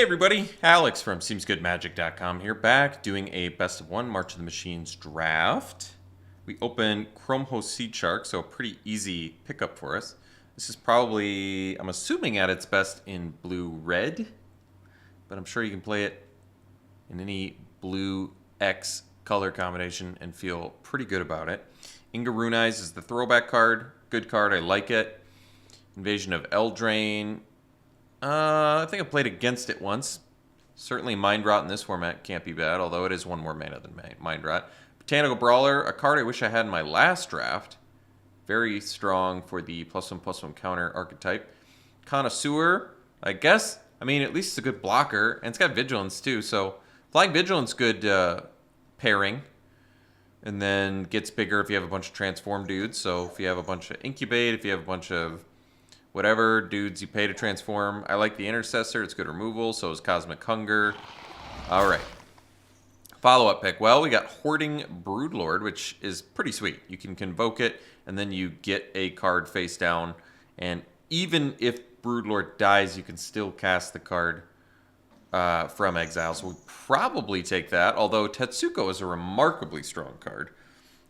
Hey everybody, Alex from SeemsGoodMagic.com here, back doing a best of one March of the Machines draft. We open Chrome Host Seed Shark, so a pretty easy pickup for us. This is probably, I'm assuming, at its best in blue-red, but I'm sure you can play it in any blue X color combination and feel pretty good about it. Inga Rune Eyes is the throwback card. Good card, I like it. Invasion of Eldraine. I think I played against it once. Certainly Mind Rot in this format can't be bad, although it is one more mana than Mind Rot. Botanical Brawler, a card I wish I had in my last draft. Very strong for the +1/+1 counter archetype. Connoisseur, I guess. I mean, at least it's a good blocker, and it's got Vigilance too, so Flying Vigilance, good pairing. And then gets bigger if you have a bunch of transform dudes. So if you have a bunch of Incubate, if you have a bunch of whatever dudes you pay to transform. I like the Intercessor. It's good removal. So is Cosmic Hunger. All right. Follow-up pick. Well, we got Hoarding Broodlord, which is pretty sweet. You can convoke it, and then you get a card face down. And even if Broodlord dies, you can still cast the card from exile. So we'll probably take that, although Tetsuko is a remarkably strong card.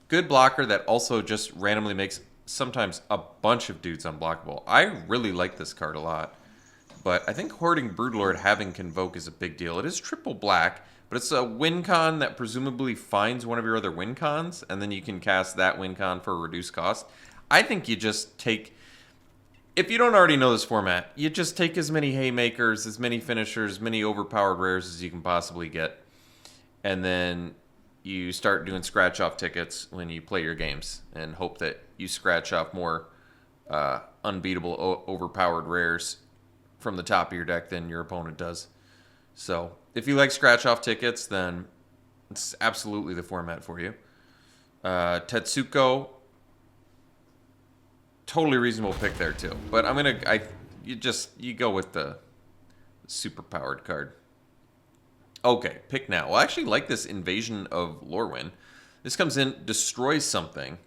Good blocker that also just randomly makes sometimes a bunch of dudes unblockable. I really like this card a lot, but I think Hoarding Broodlord having Convoke is a big deal. It is triple black, but it's a win con that presumably finds one of your other win cons, and then you can cast that win con for a reduced cost. I think you just take, if you don't already know this format, you just take as many Haymakers, as many finishers, as many overpowered rares as you can possibly get, and then you start doing scratch-off tickets when you play your games and hope that you scratch off more unbeatable, overpowered rares from the top of your deck than your opponent does. So if you like scratch-off tickets, then it's absolutely the format for you. Tetsuko, totally reasonable pick there too. But you go with the super-powered card. Okay, pick now. Well, I actually like this Invasion of Lorwyn. This comes in, destroys something,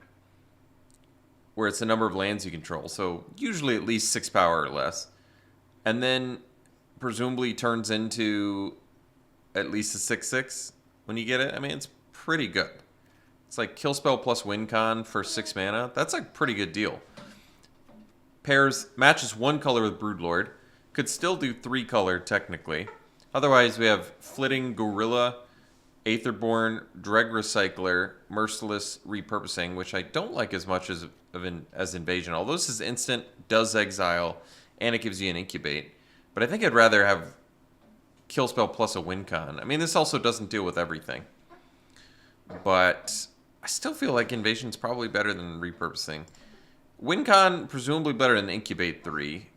where it's the number of lands you control. So usually at least 6 power or less. And then presumably turns into at least a 6/6 when you get it. I mean, it's pretty good. It's like kill spell plus win con for 6 mana. That's a pretty good deal. Matches 1 color with Broodlord. Could still do 3 color technically. Otherwise, we have Flitting Gorilla, Aetherborn, Dreg Recycler, Merciless Repurposing, which I don't like as much as Invasion. Although this is instant, does exile, and it gives you an Incubate. But I think I'd rather have Kill Spell plus a win con. I mean, this also doesn't deal with everything. But I still feel like Invasion's probably better than Repurposing. Win con, presumably better than Incubate 3.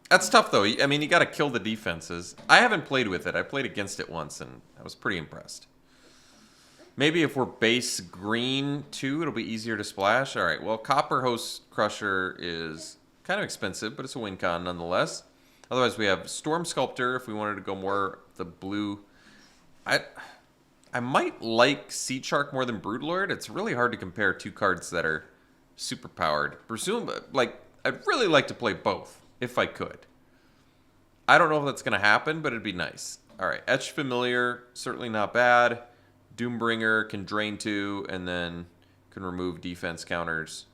That's tough, though. I mean, you got to kill the defenses. I haven't played with it. I played against it once, and I was pretty impressed. Maybe if we're base green, too, it'll be easier to splash. All right, well, Copper Host Crusher is kind of expensive, but it's a win con nonetheless. Otherwise, we have Storm Sculptor if we wanted to go more the blue. I might like Seed Shark more than Broodlord. It's really hard to compare two cards that are super powered. I'd really like to play both. If I could. I don't know if that's going to happen, but it'd be nice. All right, Etched Familiar, certainly not bad. Doombringer can drain 2, and then can remove defense counters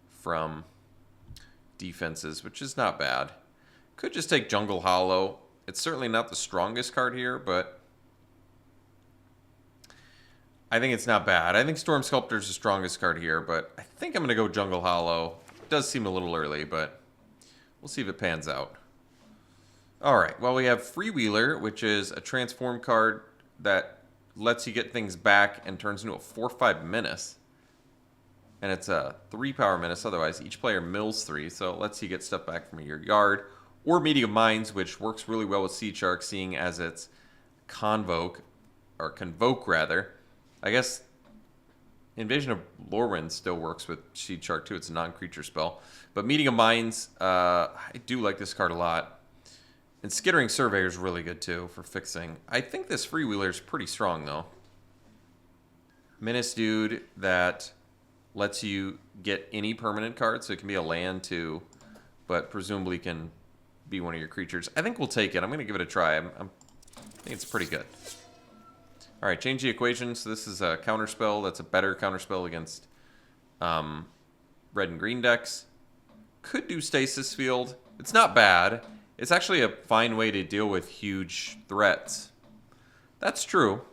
from defenses, which is not bad. Could just take Jungle Hollow. It's certainly not the strongest card here, but I think it's not bad. I think Storm Sculptor is the strongest card here, but I think I'm going to go Jungle Hollow. It does seem a little early, but we'll see if it pans out. All right, well, we have Freewheeler, which is a transform card that lets you get things back and turns into a 4/5 menace. And it's a 3-power menace. Otherwise, each player mills 3, so it lets you get stuff back from your yard. Or Meeting of Minds, which works really well with Seed Shark, seeing as it's Convoke rather. I guess Invasion of Lorwyn still works with Seed Shark too. It's a non-creature spell. But Meeting of Minds, I do like this card a lot. And Skittering Surveyor is really good too for fixing. I think this Freewheeler is pretty strong though. Menace dude that lets you get any permanent card, so it can be a land too, but presumably can be one of your creatures. I think we'll take it. I'm going to give it a try. I think it's pretty good. All right, change the equation. So this is a counterspell. That's a better counterspell against red and green decks. Could do Stasis Field. It's not bad. It's actually a fine way to deal with huge threats. That's true.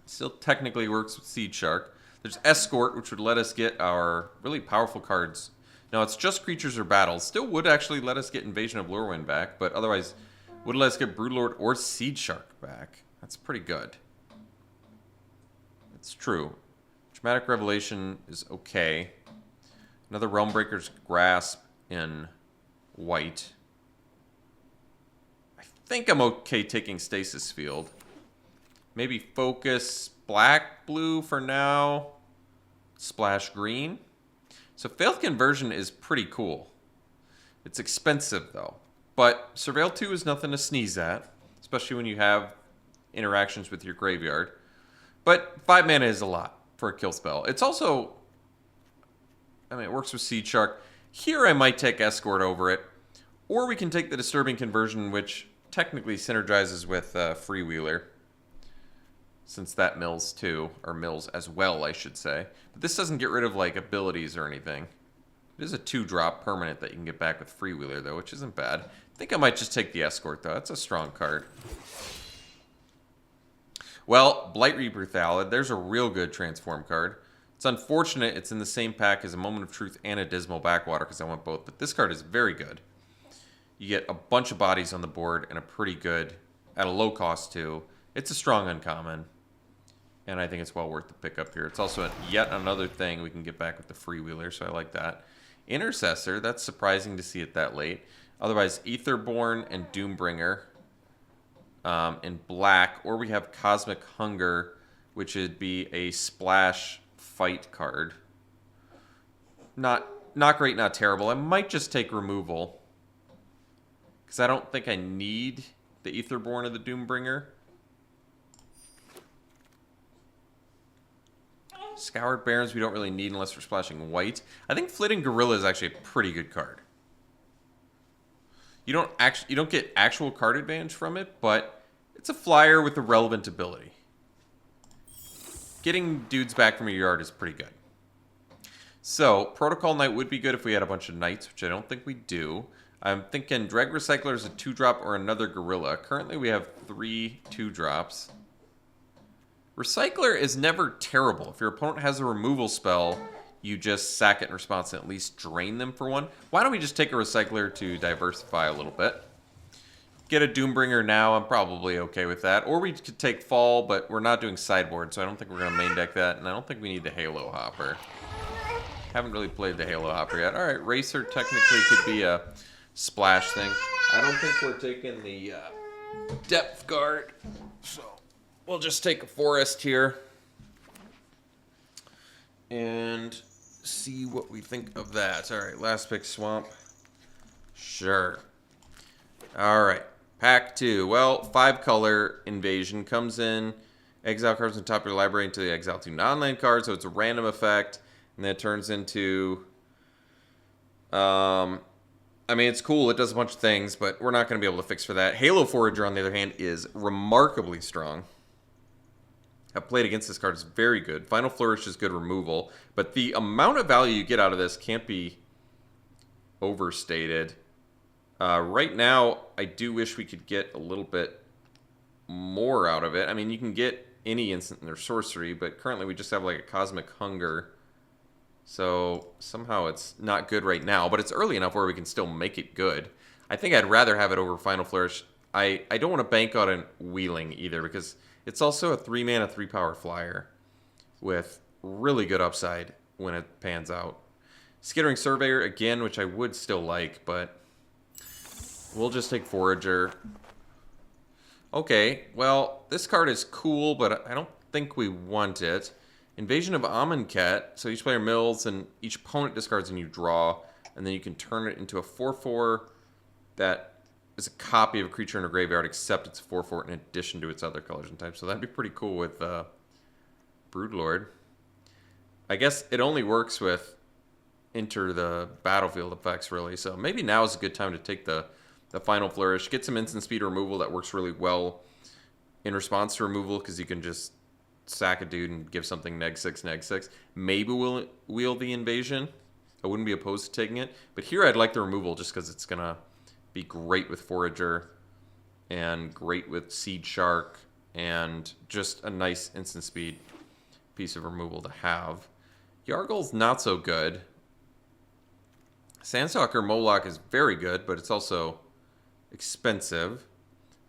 Still technically works with Seed Shark. There's Escort, which would let us get our really powerful cards. Now, it's just creatures or battles. Still would actually let us get Invasion of Lurwyn back, but otherwise would let us get Broodlord or Seed Shark back. That's pretty good. It's true. Dramatic Revelation is okay. Another Realmbreaker's Grasp in white. I think I'm okay taking Stasis Field. Maybe focus black, blue for now. Splash green. So Failed Conversion is pretty cool. It's expensive though. But Surveil 2 is nothing to sneeze at. Especially when you have interactions with your graveyard. But 5 mana is a lot for a kill spell. It's also... I mean, it works with Seed Shark. Here I might take Escort over it. Or we can take the Disturbing Conversion, which technically synergizes with Freewheeler. Since that mills too, or mills as well, I should say. But this doesn't get rid of, like, abilities or anything. It is a 2-drop permanent that you can get back with Freewheeler, though, which isn't bad. I think I might just take the Escort, though. That's a strong card. Well, Blight Reaper Thallid, there's a real good transform card. It's unfortunate it's in the same pack as a Moment of Truth and a Dismal Backwater, because I want both, but this card is very good. You get a bunch of bodies on the board and a pretty good, at a low cost too. It's a strong uncommon, and I think it's well worth the pickup here. It's also yet another thing we can get back with the Freewheeler, so I like that. Intercessor, that's surprising to see it that late. Otherwise, Aetherborn and Doombringer in black, or we have Cosmic Hunger, which would be a splash fight card. Not great, not terrible. I might just take removal, because I don't think I need the Aetherborn or the Doombringer. Scoured Barrens we don't really need unless we're splashing white. I think Flitting Gorilla is actually a pretty good card. You don't get actual card advantage from it, but it's a flyer with a relevant ability. Getting dudes back from your yard is pretty good. So, Protocol Knight would be good if we had a bunch of Knights, which I don't think we do. I'm thinking Dreg Recycler is a 2-drop or another Gorilla. Currently we have 3 2-drops. Recycler is never terrible. If your opponent has a removal spell, you just sack it in response and at least drain them for 1. Why don't we just take a Recycler to diversify a little bit? Get a Doombringer now, I'm probably okay with that. Or we could take Fall, but we're not doing sideboard, so I don't think we're going to main deck that. And I don't think we need the Halo Hopper. Haven't really played the Halo Hopper yet. Alright, Racer technically could be a splash thing. I don't think we're taking the Depth Guard, so we'll just take a Forest here. And see what we think of that. Alright, last pick, Swamp. Sure. Alright, pack 2. Well, 5-color Invasion comes in. Exile cards on top of your library until you exile 2 non-land cards, so it's a random effect. And then it turns into... I mean, it's cool. It does a bunch of things, but we're not going to be able to fix for that. Halo Forager, on the other hand, is remarkably strong. I've played against this card. It's very good. Final Flourish is good removal, but the amount of value you get out of this can't be overstated. Right now, I do wish we could get a little bit more out of it. I mean, you can get any instant in their sorcery, but currently we just have like a Cosmic Hunger. So somehow it's not good right now, but it's early enough where we can still make it good. I think I'd rather have it over Final Flourish. I don't want to bank on it wheeling either, because it's also a 3-mana, 3-power flyer with really good upside when it pans out. Skittering Surveyor again, which I would still like, but we'll just take Forager. Okay, well, this card is cool, but I don't think we want it. Invasion of Amonkhet. So each player mills, and each opponent discards and you draw, and then you can turn it into a 4/4 that is a copy of a creature in a graveyard, except it's 4/4 in addition to its other colors and types. So that'd be pretty cool with Broodlord. I guess it only works with enter the battlefield effects, really. So maybe now is a good time to take the the Final Flourish. Get some instant speed removal that works really well in response to removal, because you can just sack a dude and give something -6, -6. Maybe we'll wheel the Invasion. I wouldn't be opposed to taking it. But here I'd like the removal just because it's going to be great with Forager and great with Seed Shark and just a nice instant speed piece of removal to have. Yargle's not so good. Sandstalker Moloch is very good, but it's also expensive.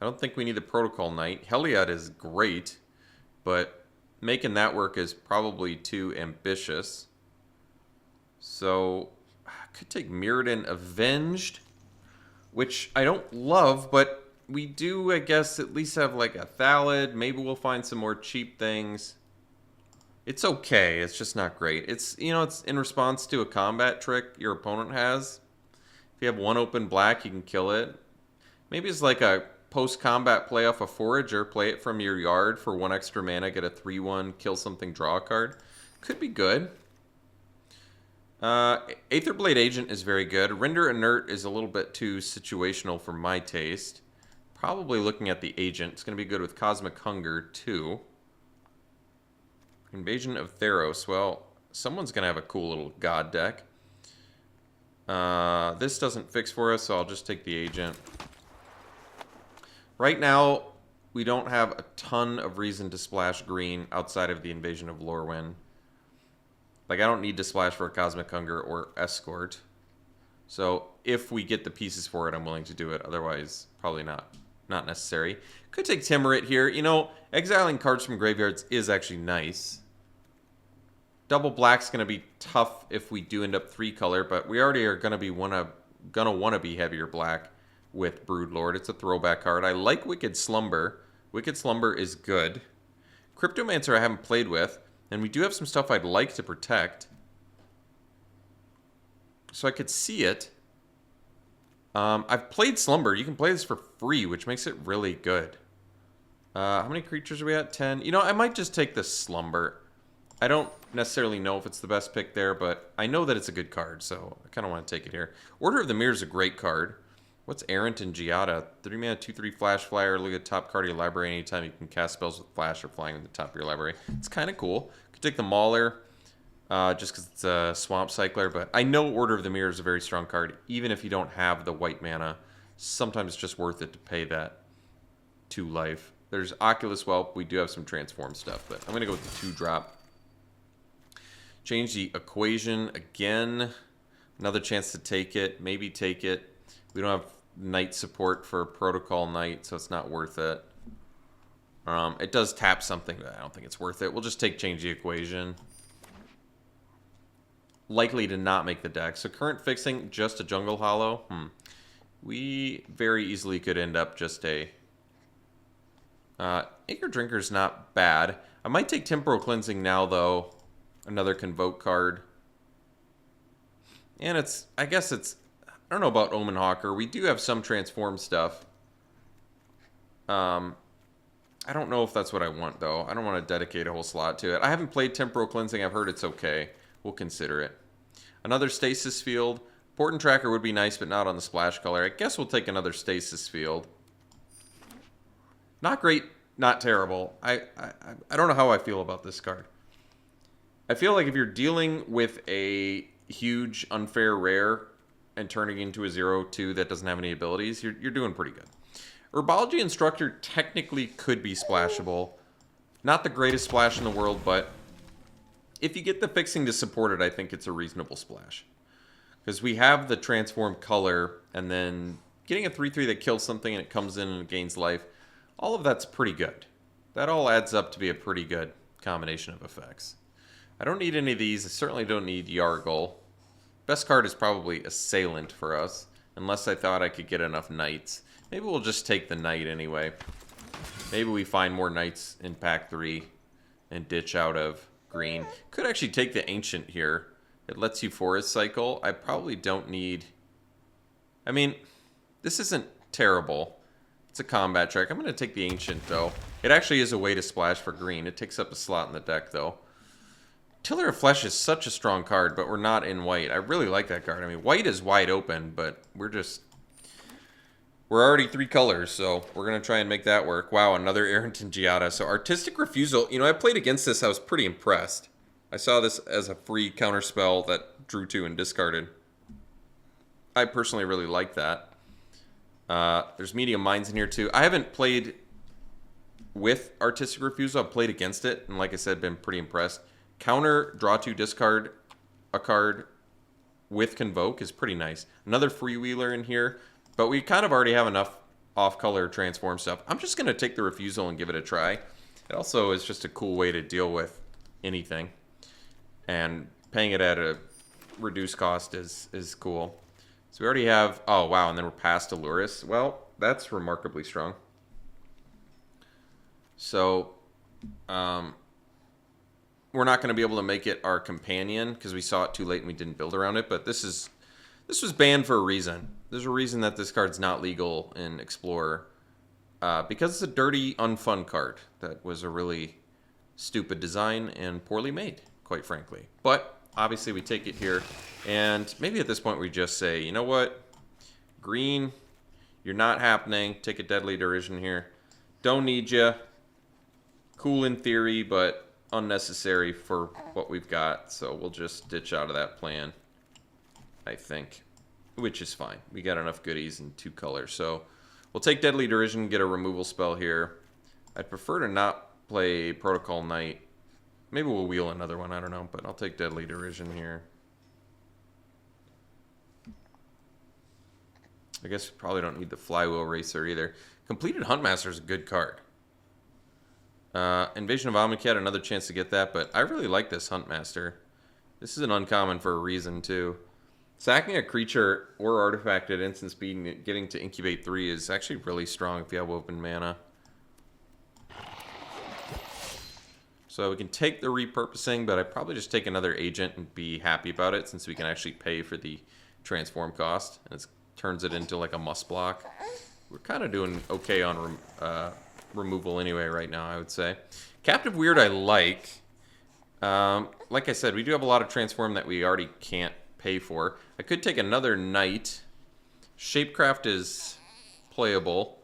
I don't think we need the Protocol Knight. Heliod is great, but making that work is probably too ambitious. So I could take Mirrodin Avenged, which I don't love, but we do, I guess, at least have like a Thalid. Maybe we'll find some more cheap things. It's okay. It's just not great. It's, you know, it's in response to a combat trick your opponent has. If you have one open black, you can kill it. Maybe it's like a post-combat play off a Forager. Play it from your yard for 1 extra mana, get a 3/1, kill something, draw a card. Could be good. Aetherblade Agent is very good. Render Inert is a little bit too situational for my taste. Probably looking at the Agent. It's going to be good with Cosmic Hunger, too. Invasion of Theros. Well, someone's going to have a cool little god deck. This doesn't fix for us, so I'll just take the Agent. Right now, we don't have a ton of reason to splash green outside of the Invasion of Lorwyn. Like, I don't need to splash for a Cosmic Hunger or Escort. So, if we get the pieces for it, I'm willing to do it. Otherwise, probably not necessary. Could take Timurit here. You know, exiling cards from graveyards is actually nice. Double black's going to be tough if we do end up 3-color, but we already are going to want to be heavier black with Broodlord. It's a throwback card. I like Wicked Slumber. Wicked Slumber is good. Cryptomancer I haven't played with. And we do have some stuff I'd like to protect. So I could see it. I've played Slumber. You can play this for free, which makes it really good. How many creatures are we at? 10. You know, I might just take the Slumber. I don't necessarily know if it's the best pick there, but I know that it's a good card, so I kind of want to take it here. Order of the Mirror is a great card. What's Errant and Giada? 3 mana, 2/3 Flash Flyer. Look at the top card of your library. Anytime you can cast spells with Flash or flying on the top of your library. It's kind of cool. Could take the Mauler, just because it's a Swamp Cycler. But I know Order of the Mirror is a very strong card. Even if you don't have the white mana, sometimes it's just worth it to pay that 2 life. There's Oculus Whelp. We do have some Transform stuff, but I'm going to go with the 2-drop. Change the equation again. Another chance to take it. Maybe take it. We don't have Knight support for Protocol Knight, so it's not worth it. It does tap something, but I don't think it's worth it. We'll just change the equation. Likely to not make the deck. So current fixing, just a Jungle Hollow. We very easily could end up just a... Acre Drinker's not bad. I might take Temporal Cleansing now, though. Another Convoke card. And it's... I guess it's... I don't know about Omen Hawker. We do have some Transform stuff. I don't know if that's what I want, though. I don't want to dedicate a whole slot to it. I haven't played Temporal Cleansing. I've heard it's okay. We'll consider it. Another Stasis Field. Port and Tracker would be nice, but not on the splash color. I guess we'll take another Stasis Field. Not great, not terrible. I don't know how I feel about this card. I feel like if you're dealing with a huge unfair rare and turning into a 0/2 that doesn't have any abilities, you're doing pretty good. Herbology Instructor technically could be splashable. Not the greatest splash in the world, but if you get the fixing to support it, I think it's a reasonable splash. Because we have the Transform color, and then getting a 3/3 that kills something and it comes in and it gains life, all of that's pretty good. That all adds up to be a pretty good combination of effects. I don't need any of these. I certainly don't need Yargle. Best card is probably Assailant for us, unless I thought I could get enough Knights. Maybe we'll just take the Knight anyway. Maybe we find more Knights in pack 3 and ditch out of green. Could actually take the Ancient here. It lets you Forest Cycle. I probably don't need... I mean, this isn't terrible. It's a combat trick. I'm going to take the Ancient, though. It actually is a way to splash for green. It takes up a slot in the deck, though. Tiller of Flesh is such a strong card, but we're not in white. I really like that card. I mean, white is wide open, but we're just... We're already 3 colors, so we're going to try and make that work. Wow, another Arrington Giada. So Artistic Refusal, you know, I played against this. I was pretty impressed. I saw this as a free counterspell that drew 2 and discarded. I personally really like that. There's Medium Minds in here too. I haven't played with Artistic Refusal. I've played against it, and like I said, been pretty impressed. Counter, draw 2, discard a card with Convoke is pretty nice. Another Freewheeler in here, but we kind of already have enough off-color transform stuff. I'm just going to take the Refusal and give it a try. It also is just a cool way to deal with anything, and paying it at a reduced cost is cool. So we already have, oh wow, and then we're past Aluris. Well, that's remarkably strong. So, we're not going to be able to make it our companion because we saw it too late and we didn't build around it. But this was banned for a reason. There's a reason that this card's not legal in Explorer, because it's a dirty, unfun card that was a really stupid design and poorly made, quite frankly. But obviously we take it here, and maybe at this point we just say, you know what, green, you're not happening. Take a Deadly Derision here. Don't need you. Cool in theory, but unnecessary for what we've got. So we'll just ditch out of that plan, I think, which is fine. We got enough goodies in 2 colors. So we'll take Deadly Derision, get a removal spell here. I'd prefer to not play Protocol Knight. Maybe we'll wheel another one, I don't know, but I'll take Deadly Derision here. I guess we probably don't need the Flywheel Racer either. Completed Huntmaster is a good card. Invasion of Amonkhet, another chance to get that, but I really like this Huntmaster. This is an uncommon for a reason, too. Sacking a creature or artifact at instant speed and getting to incubate 3 is actually really strong if you have open mana. So we can take the repurposing, but I'd probably just take another agent and be happy about it since we can actually pay for the transform cost. And it turns it into like a must block. We're kind of doing okay on removal anyway right now, I would say. Captive Weird I like. Like I said, we do have a lot of transform that we already can't pay for. I could take another Knight. Shapecraft is playable.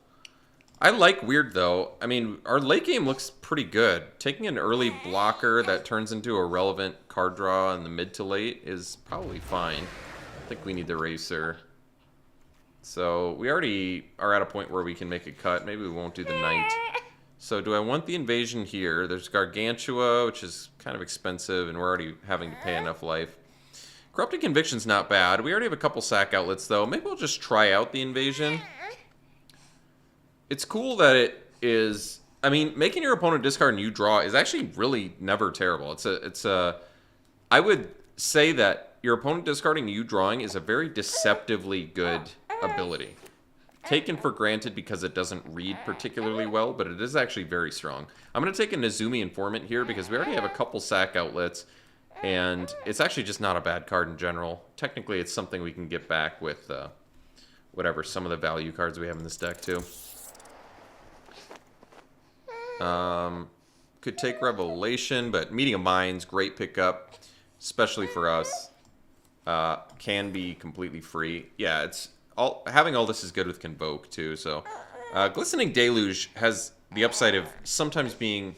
I like Weird, though. I mean, our late game looks pretty good. Taking an early blocker that turns into a relevant card draw in the mid to late is probably fine. I think we need the Racer. So we already are at a point where we can make a cut. Maybe we won't do the Knight. So do I want the Invasion here? There's Gargantua, which is kind of expensive, and we're already having to pay enough life. Corrupted Conviction's not bad. We already have a couple sack outlets, though. Maybe we'll just try out the Invasion. It's cool that it is, I mean, making your opponent discard and you draw is actually really never terrible. I would say that your opponent discarding and you drawing is a very deceptively good ability. Taken for granted because it doesn't read particularly well, but it is actually very strong. I'm going to take a Nezumi Informant here because we already have a couple sack outlets, and it's actually just not a bad card in general. Technically, it's something we can get back with whatever, some of the value cards we have in this deck, too. Could take Revelation, but Medium Minds, great pickup, especially for us. Can be completely free. Yeah, having all this is good with Convoke too. So, Glistening Deluge has the upside of sometimes being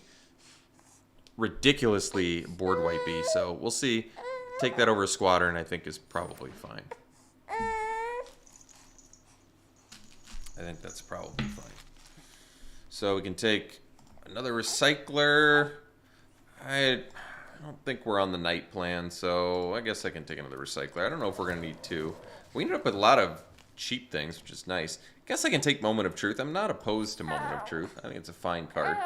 ridiculously board wipey. So we'll see. Take that over Squadron, I think, is probably fine. I think that's probably fine. So we can take another Recycler. I don't think we're on the Knight plan, so I guess I can take another Recycler. I don't know if we're going to need 2. We ended up with a lot of cheap things, which is nice. I guess I can take Moment of Truth. I'm not opposed to Moment of Truth. I think it's a fine card.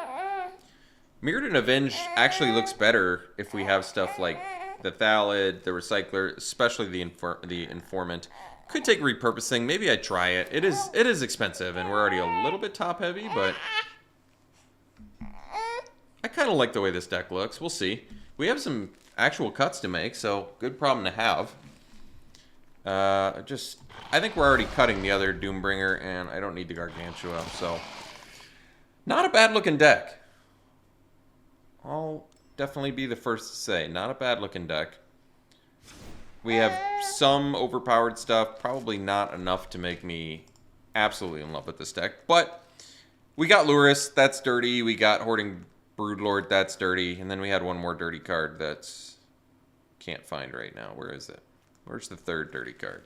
Mirrored and Avenged actually looks better if we have stuff like the Thallid, the Recycler, especially the Informant. Could take Repurposing. Maybe I'd try it. It is expensive, and we're already a little bit top-heavy, but I kind of like the way this deck looks. We'll see. We have some actual cuts to make, so good problem to have. I think we're already cutting the other Doombringer, and I don't need the Gargantua, so not a bad-looking deck. I'll definitely be the first to say, not a bad-looking deck. We have some overpowered stuff, probably not enough to make me absolutely in love with this deck. But we got Lurrus, that's dirty. We got Hoarding Broodlord, that's dirty. And then we had one more dirty card that's... Can't find right now. Where is it? Where's the third dirty card?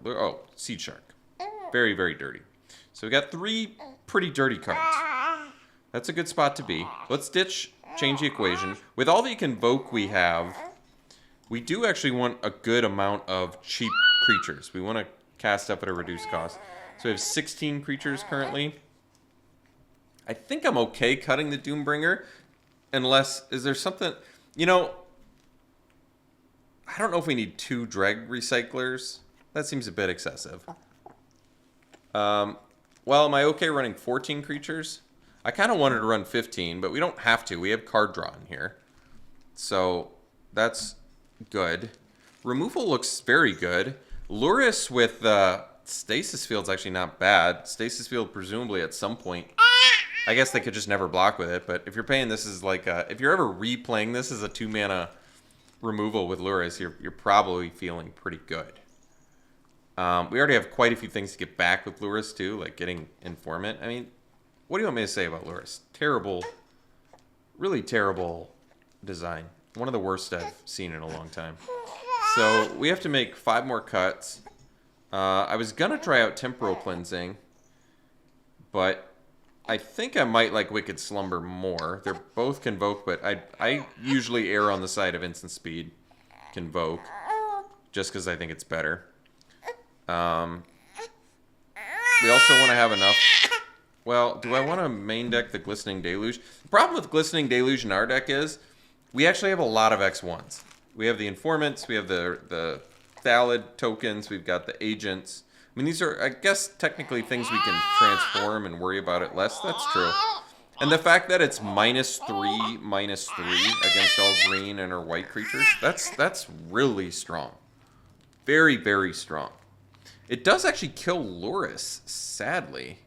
Oh, Seed Shark. Very, very dirty. So we got 3 pretty dirty cards. That's a good spot to be. Let's ditch, change the equation. With all the Convoke we have, we do actually want a good amount of cheap creatures. We want to cast up at a reduced cost. So we have 16 creatures currently. I think I'm okay cutting the Doombringer. Unless, is there something... You know, I don't know if we need 2 Dreg Recyclers. That seems a bit excessive. Well, am I okay running 14 creatures? I kind of wanted to run 15, but we don't have to. We have card draw in here. So, that's good. Removal looks very good. Lurrus with Stasis Field's actually not bad. Stasis Field, presumably, at some point... I guess they could just never block with it, but if you're paying this as like a... If you're ever replaying this as a 2-mana removal with Lurrus, you're probably feeling pretty good. We already have quite a few things to get back with Lurrus, too, like getting Informant. I mean, what do you want me to say about Lurrus? Terrible, really terrible design. One of the worst I've seen in a long time. So we have to make 5 more cuts. I was going to try out Temporal Cleansing, but I think I might like Wicked Slumber more. They're both Convoke, but I usually err on the side of Instant Speed Convoke, just because I think it's better. We also want to have enough... Well, do I want to main deck the Glistening Deluge? The problem with Glistening Deluge in our deck is we actually have a lot of X1s. We have the Informants, we have the Thallid tokens, we've got the Agents. I mean, these are, I guess, technically things we can transform and worry about it less. That's true. And the fact that it's -3/-3 against all green and or white creatures, that's really strong. Very, very strong. It does actually kill Lurrus, sadly.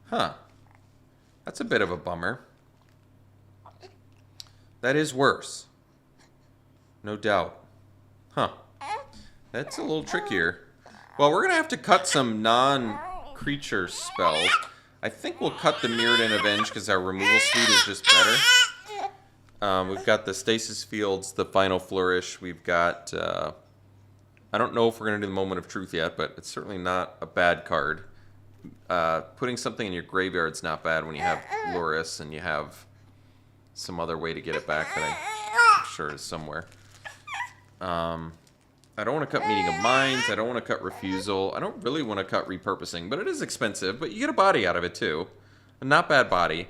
Huh. That's a bit of a bummer. That is worse. No doubt. Huh. That's a little trickier. Well, we're going to have to cut some non-creature spells. I think we'll cut the Mirrodin Avenge because our removal suite is just better. We've got the Stasis Fields, the Final Flourish. We've got... I don't know if we're going to do the Moment of Truth yet, but it's certainly not a bad card. Putting something in your graveyard's not bad when you have Lurrus and you have some other way to get it back that I'm sure is somewhere. I don't want to cut Meeting of Minds. I don't want to cut Refusal. I don't really want to cut Repurposing, but it is expensive. But you get a body out of it, too. A not bad body.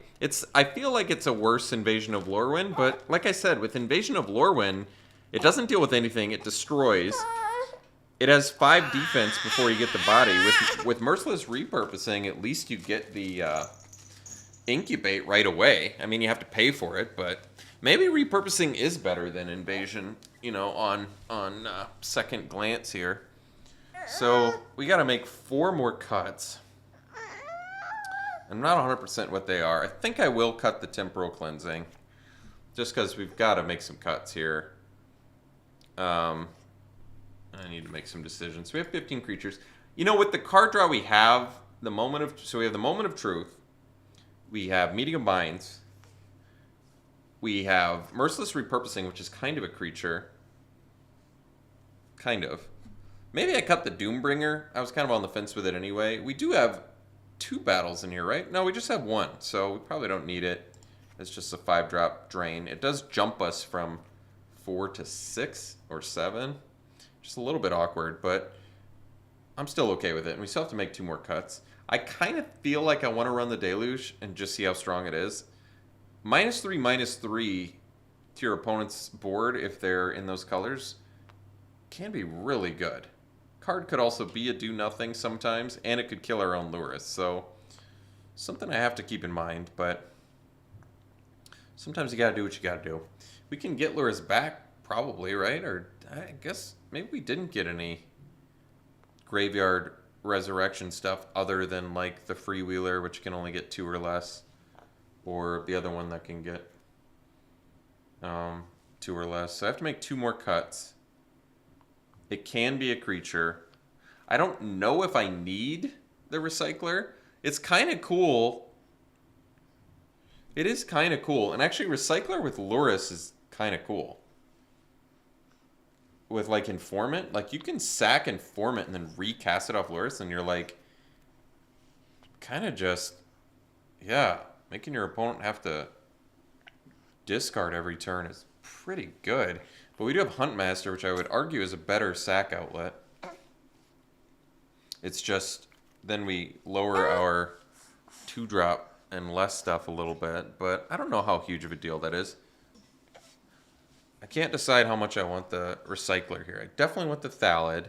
I feel like it's a worse Invasion of Lorwyn, but like I said, with Invasion of Lorwyn, it doesn't deal with anything. It destroys. It has 5 defense before you get the body. With Merciless Repurposing, at least you get the Incubate right away. I mean, you have to pay for it, but maybe Repurposing is better than Invasion, you know, on second glance here. So we got to make 4 more cuts. I'm not 100% what they are. I think I will cut the Temporal Cleansing, just because we've got to make some cuts here. I need to make some decisions. We have 15 creatures. You know, with the card draw we have, we have the Moment of Truth. We have Meeting of Minds. We have Merciless Repurposing, which is kind of a creature. Kind of. Maybe I cut the Doombringer. I was kind of on the fence with it anyway. We do have 2 battles in here, right? No, we just have 1, so we probably don't need it. It's just a 5-drop drain. It does jump us from 4 to 6 or 7. Just a little bit awkward, but I'm still okay with it. And we still have to make 2 more cuts. I kind of feel like I want to run the Deluge and just see how strong it is. -3/-3 to your opponent's board, if they're in those colors, can be really good. Card could also be a do-nothing sometimes, and it could kill our own Lurrus. So, something I have to keep in mind, but sometimes you gotta do what you gotta do. We can get Lurrus back, probably, right? Or I guess maybe we didn't get any graveyard resurrection stuff other than like the Freewheeler, which can only get 2 or less, or the other one that can get 2 or less. So I have to make 2 more cuts. It can be a creature. I don't know if I need the recycler. It's kind of cool. It is kind of cool. And actually, recycler with Luris is kind of cool. With like Informant, like you can sack Informant and then recast it off Luris, and you're like kind of just, yeah, making your opponent have to discard every turn is pretty good. But we do have Huntmaster, which I would argue is a better sack outlet. It's just then we lower our 2-drop and less stuff a little bit, but I don't know how huge of a deal that is. I can't decide how much I want the recycler here. I definitely want the Thallid,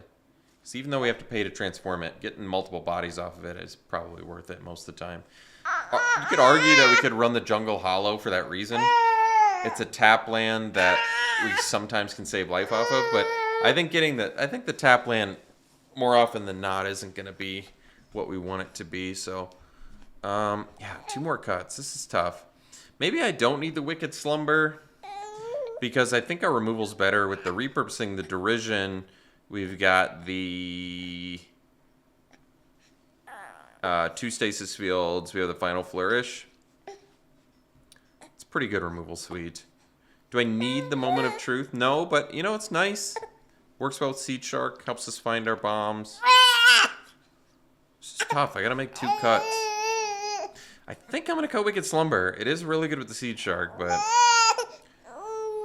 because even though we have to pay to transform it, getting multiple bodies off of it is probably worth it most of the time. You could argue that we could run the Jungle Hollow for that reason. It's a tap land that we sometimes can save life off of, but I think the tap land more often than not isn't going to be what we want it to be. So, yeah, 2 more cuts. This is tough. Maybe I don't need the Wicked Slumber, because I think our removal's better with the repurposing the Derision. We've got the 2 Stasis Fields. We have the Final Flourish. It's pretty good removal suite. Do I need the Moment of Truth? No, but you know, it's nice. Works well with Seed Shark. Helps us find our bombs. This is tough. I gotta make 2 cuts. I think I'm gonna cut Wicked Slumber. It is really good with the Seed Shark, but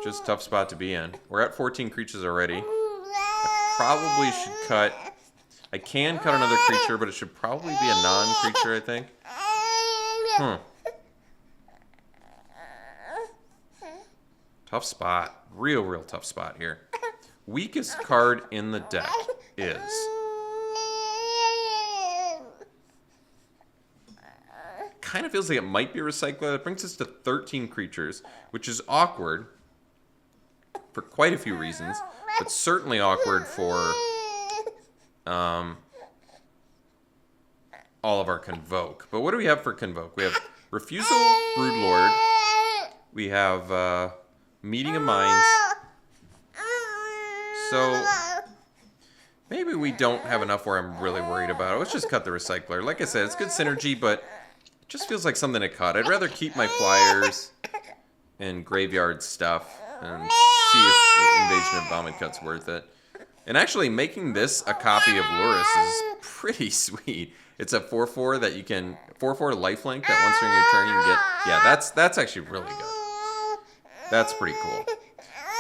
just tough spot to be in. We're at 14 creatures already. I probably should cut... I can cut another creature, but it should probably be a non-creature, I think. Tough spot. Real tough spot here. Weakest card in the deck is... kind of feels like it might be a recycler. That brings us to 13 creatures, which is awkward for quite a few reasons, but certainly awkward for all of our Convoke. But what do we have for Convoke? We have Refusal, Broodlord. We have Meeting of Minds. So maybe we don't have enough where I'm really worried about it. Let's just cut the recycler. Like I said, it's good synergy, but it just feels like something to cut. I'd rather keep my flyers and graveyard stuff and see if Invasion of Bombing-Cut's worth it. And actually, making this a copy of Luris is pretty sweet. It's a 4/4 that you can 4/4 lifelink that once during your turn you can get. Yeah, that's actually really good. That's pretty cool.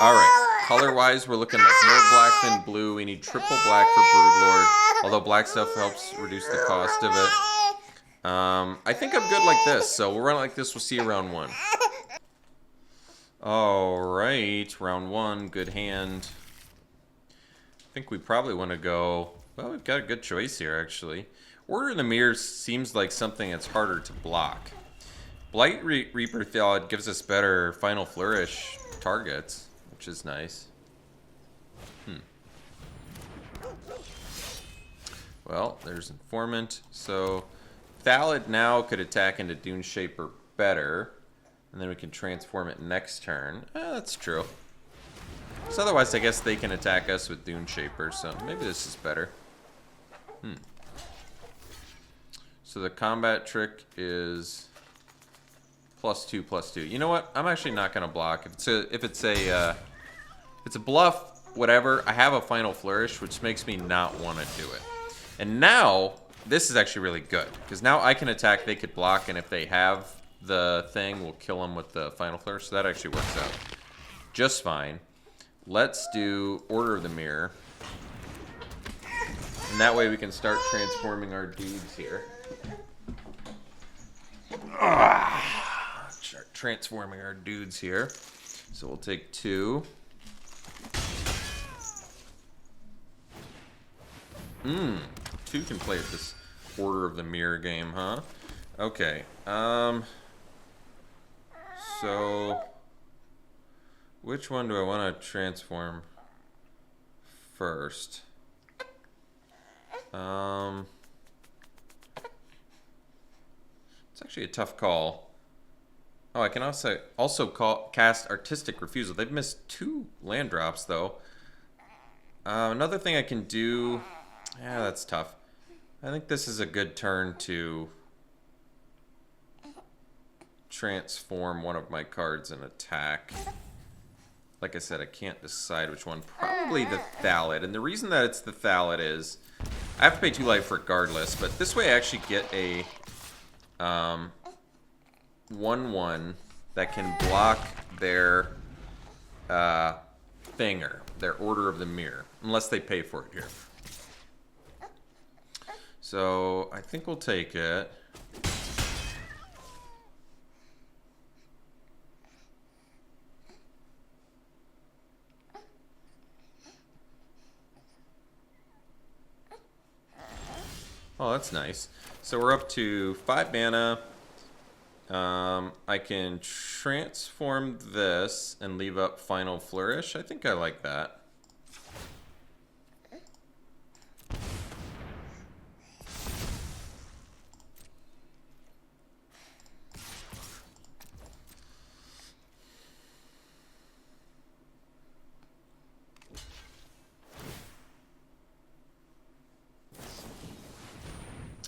All right, color-wise, we're looking like more black than blue. We need triple black for Broodlord, although black stuff helps reduce the cost of it. I think I'm good like this, so we'll run it like this. We'll see you round 1. All right, round 1, good hand. I think we probably want to go... Well, we've got a good choice here, actually. Order of the Mirrors seems like something that's harder to block. Blight Reaper Thallid gives us better Final Flourish targets, which is nice. Well, there's Informant. So Thallid now could attack into Dune Shaper better, and then we can transform it next turn. That's true. So otherwise, I guess they can attack us with Dune Shaper, so maybe this is better. So the combat trick is +2/+2. You know what? I'm actually not going to block. If it's a bluff, whatever, I have a Final Flourish, which makes me not want to do it. And now, this is actually really good, because now I can attack, they could block, and if they have the thing, we'll kill them with the Final Flourish, so that actually works out just fine. Let's do Order of the Mirror. And that way we can start transforming our dudes here. Start transforming our dudes here. So we'll take 2. 2 can play at this Order of the Mirror game, huh? Okay. So which one do I want to transform first? It's actually a tough call. Oh, I can also cast Artistic Refusal. They've missed 2 land drops though. Another thing I can do, Yeah, that's tough. I think this is a good turn to transform one of my cards and attack. Like I said, I can't decide which one. Probably the Thallid. And the reason that it's the Thallid is I have to pay 2 life regardless, but this way I actually get a 1/1 that can block their thinger, their Order of the Mirror, unless they pay for it here. So I think we'll take it. Oh, that's nice. So we're up to 5 mana. I can transform this and leave up Final Flourish. I think I like that.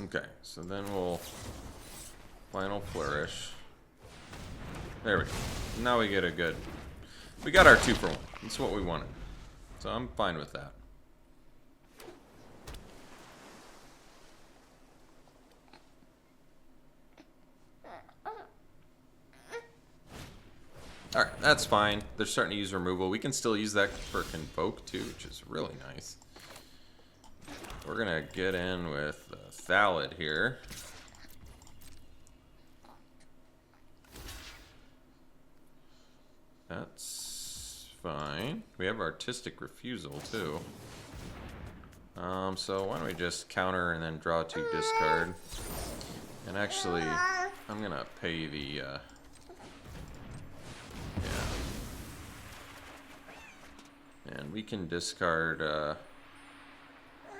Okay, so then we'll Final Flourish. There we go. Now we get a good... We got our 2 for 1. That's what we wanted. So I'm fine with that. Alright, that's fine. They're starting to use removal. We can still use that for Convoke too, which is really nice. We're gonna get in with Thallid here. That's fine. We have Artistic Refusal too. So why don't we just counter and then draw 2 discard. And actually, I'm gonna pay the yeah. And we can discard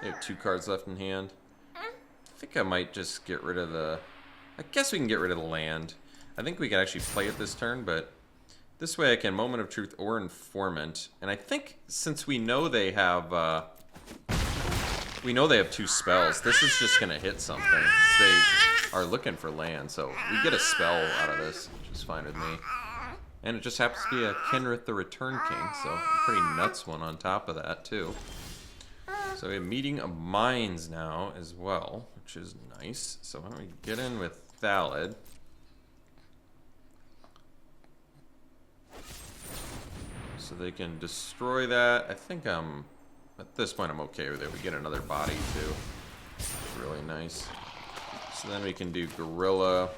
we have 2 cards left in hand. I think I might just get rid of the... I guess we can get rid of the land. I think we can actually play it this turn, but this way I can Moment of Truth or Informant. And I think since we know they have 2 spells, this is just gonna hit something. They are looking for land, so we get a spell out of this, which is fine with me. And it just happens to be a Kenrith the Return King, so a pretty nuts one on top of that too. So we have Meeting of Minds now as well, which is nice. So why don't we get in with Thallid. So they can destroy that. I think at this point I'm okay with it. We get another body too. It's really nice. So then we can do Gorilla.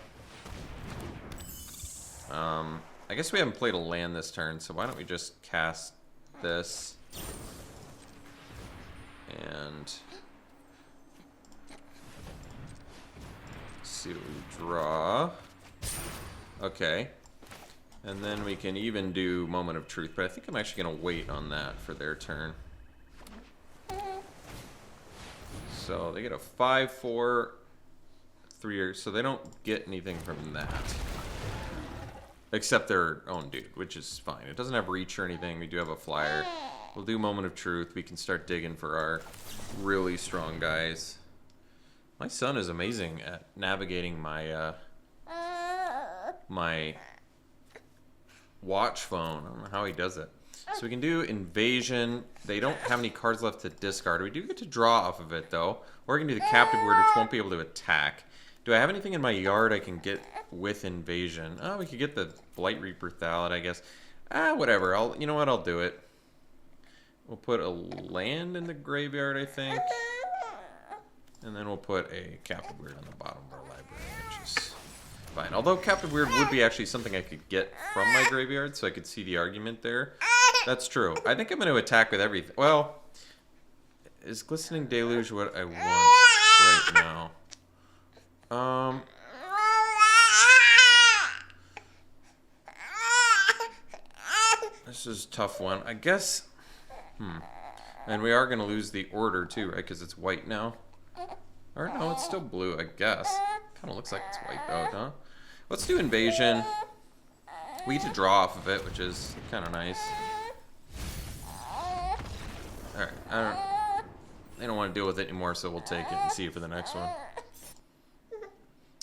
I guess we haven't played a land this turn, so why don't we just cast this and see what we draw. Okay. And then we can even do Moment of Truth, but I think I'm actually going to wait on that for their turn. So they get a 5/4, 3, so they don't get anything from that. Except their own dude, which is fine. It doesn't have reach or anything. We do have a flyer. We'll do Moment of Truth. We can start digging for our really strong guys. My son is amazing at navigating my my watch phone. I don't know how he does it. So we can do Invasion. They don't have any cards left to discard. We do get to draw off of it, though. Or we can do the Captive Word, which won't be able to attack. Do I have anything in my yard I can get with Invasion? Oh, we could get the Blight Reaper Thallid, I guess. Whatever. You know what? I'll do it. We'll put a land in the graveyard, I think. And then we'll put a Captive Weird on the bottom of our library, which is fine. Although Captive Weird would be actually something I could get from my graveyard, so I could see the argument there. That's true. I think I'm going to attack with everything. Well, is Glistening Deluge what I want right now? This is a tough one. I guess... And we are going to lose the order, too, right? Because it's white now. Or no, it's still blue, I guess. Kind of looks like it's white, though, huh? Let's do Invasion. We get to draw off of it, which is kind of nice. Alright, They don't want to deal with it anymore, so we'll take it and see you for the next one.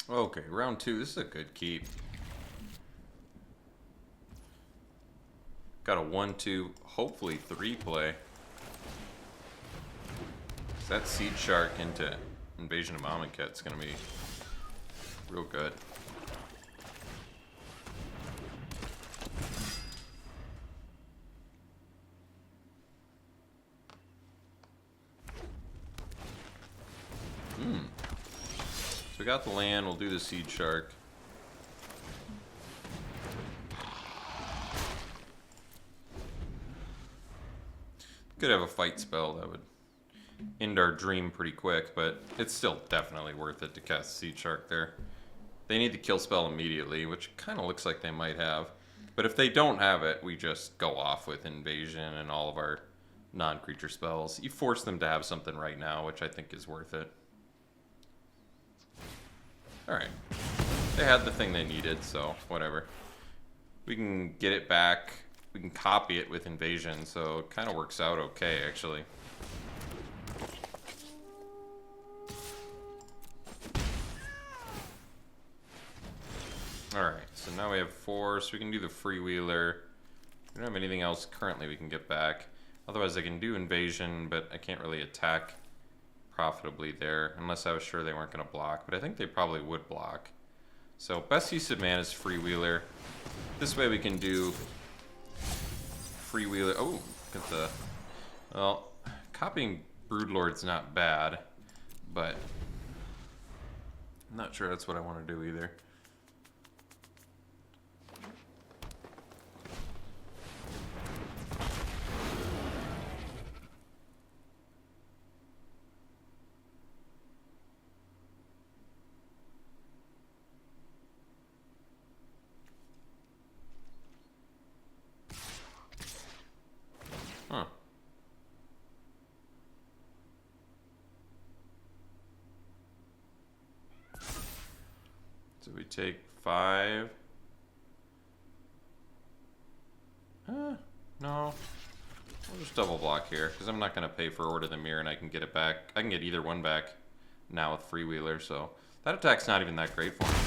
Okay, round 2. This is a good keep. Got a 1-2, hopefully 3 play. That Seed Shark into Invasion of Amonkhet is going to be real good. So we got the land, we'll do the Seed Shark. Could have a fight spell that would end our dream pretty quick, but it's still definitely worth it to cast Seed Shark there. They need the kill spell immediately, which kind of looks like they might have. But if they don't have it, we just go off with Invasion and all of our non-creature spells. You force them to have something right now, which I think is worth it. Alright. They had the thing they needed, so whatever. We can get it back. We can copy it with Invasion, so it kind of works out okay, actually. Alright, so now we have 4, so we can do the Freewheeler. We don't have anything else currently we can get back. Otherwise I can do Invasion, but I can't really attack profitably there, unless I was sure they weren't going to block, but I think they probably would block. So best use of mana is Freewheeler. This way we can do Freewheeler. Oh, get the... Well, copying Broodlord's not bad, but I'm not sure that's what I want to do either. Huh. So we take 5. No. We'll just double block here, because I'm not going to pay for Order of the Mirror, and I can get it back. I can get either one back now with Freewheeler, so that attack's not even that great for me.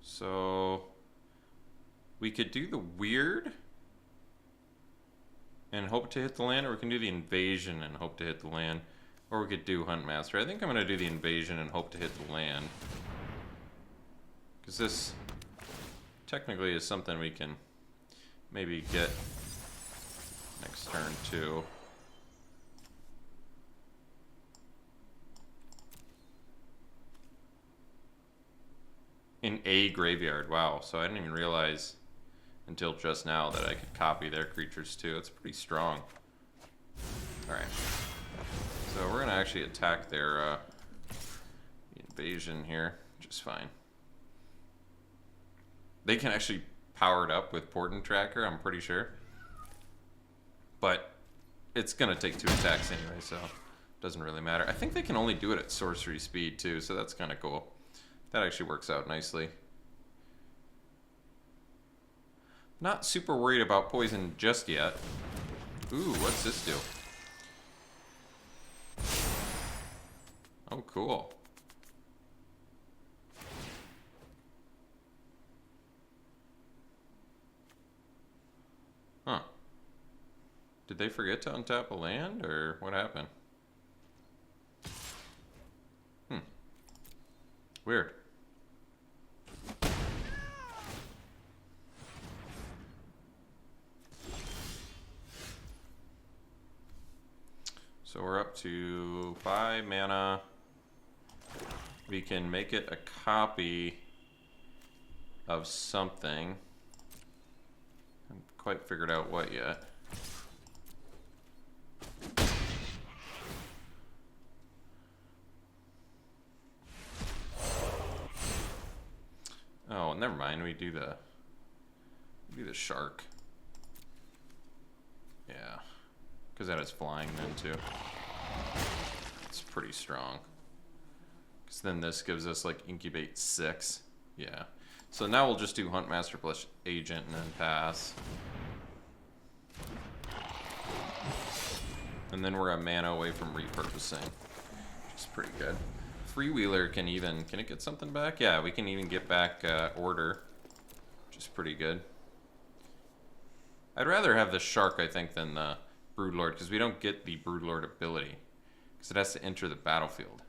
So we could do the Weird and hope to hit the land, or we can do the Invasion and hope to hit the land, or we could do Huntmaster. I think I'm going to do the Invasion and hope to hit the land, because this technically is something we can maybe get next turn too. In a graveyard, wow. So I didn't even realize until just now that I could copy their creatures too. It's pretty strong. Alright. So we're going to actually attack their Invasion here, which is fine. They can actually power it up with Portent Tracker, I'm pretty sure. But it's going to take 2 attacks anyway, so it doesn't really matter. I think they can only do it at sorcery speed too, so that's kind of cool. That actually works out nicely. Not super worried about poison just yet. Ooh, what's this do? Oh, cool. Huh. Did they forget to untap a land, or what happened? Weird. So we're up to 5 mana. We can make it a copy of something. Haven't quite figured out what yet. Oh, never mind. We do the shark. Yeah, because that is flying then too. It's pretty strong. Because then this gives us like incubate 6. Yeah. So now we'll just do Huntmaster plus Agent and then pass. And then we're a mana away from repurposing, which is pretty good. Freewheeler can it get something back? Yeah, we can even get back Order, which is pretty good. I'd rather have the Shark, I think, than the Broodlord, because we don't get the Broodlord ability, because it has to enter the battlefield.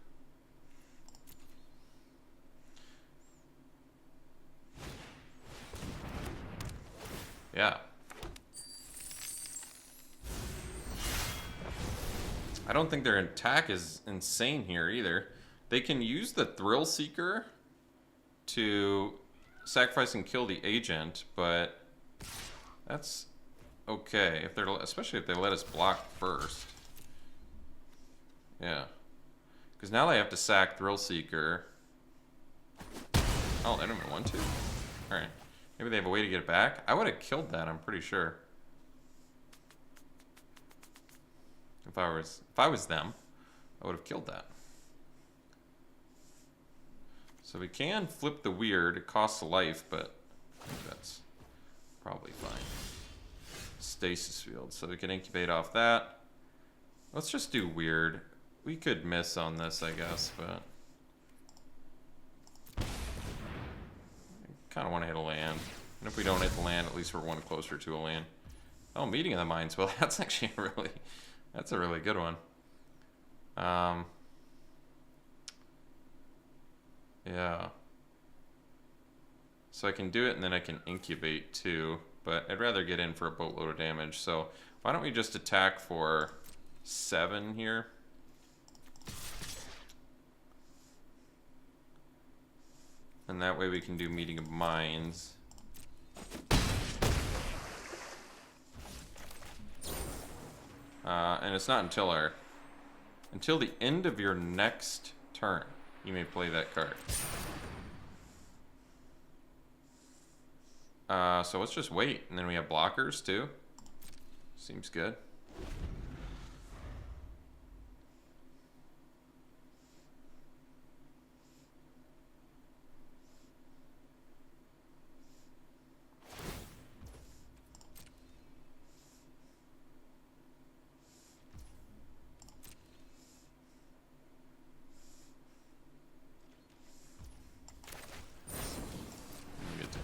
Yeah. I don't think their attack is insane here either. They can use the Thrill Seeker to sacrifice and kill the agent, but that's okay if they're, especially if they let us block first. Yeah, because now they have to sack Thrill Seeker. Oh, they don't even want to. All right, maybe they have a way to get it back. I would have killed that. I'm pretty sure. If I was them, I would have killed that. So we can flip the weird. It costs a life, but I think that's probably fine. Stasis field, so we can incubate off that. Let's just do weird. We could miss on this, I guess, but I kind of want to hit a land. And if we don't hit the land, at least we're one closer to a land. Oh, Meeting of the Minds. Well, that's actually that's a really good one. Yeah. So I can do it and then I can incubate too, but I'd rather get in for a boatload of damage. So why don't we just attack for 7 here? And that way we can do Meeting of Minds. And it's not until the end of your next turn you may play that card. So let's just wait, and then we have blockers too. Seems good.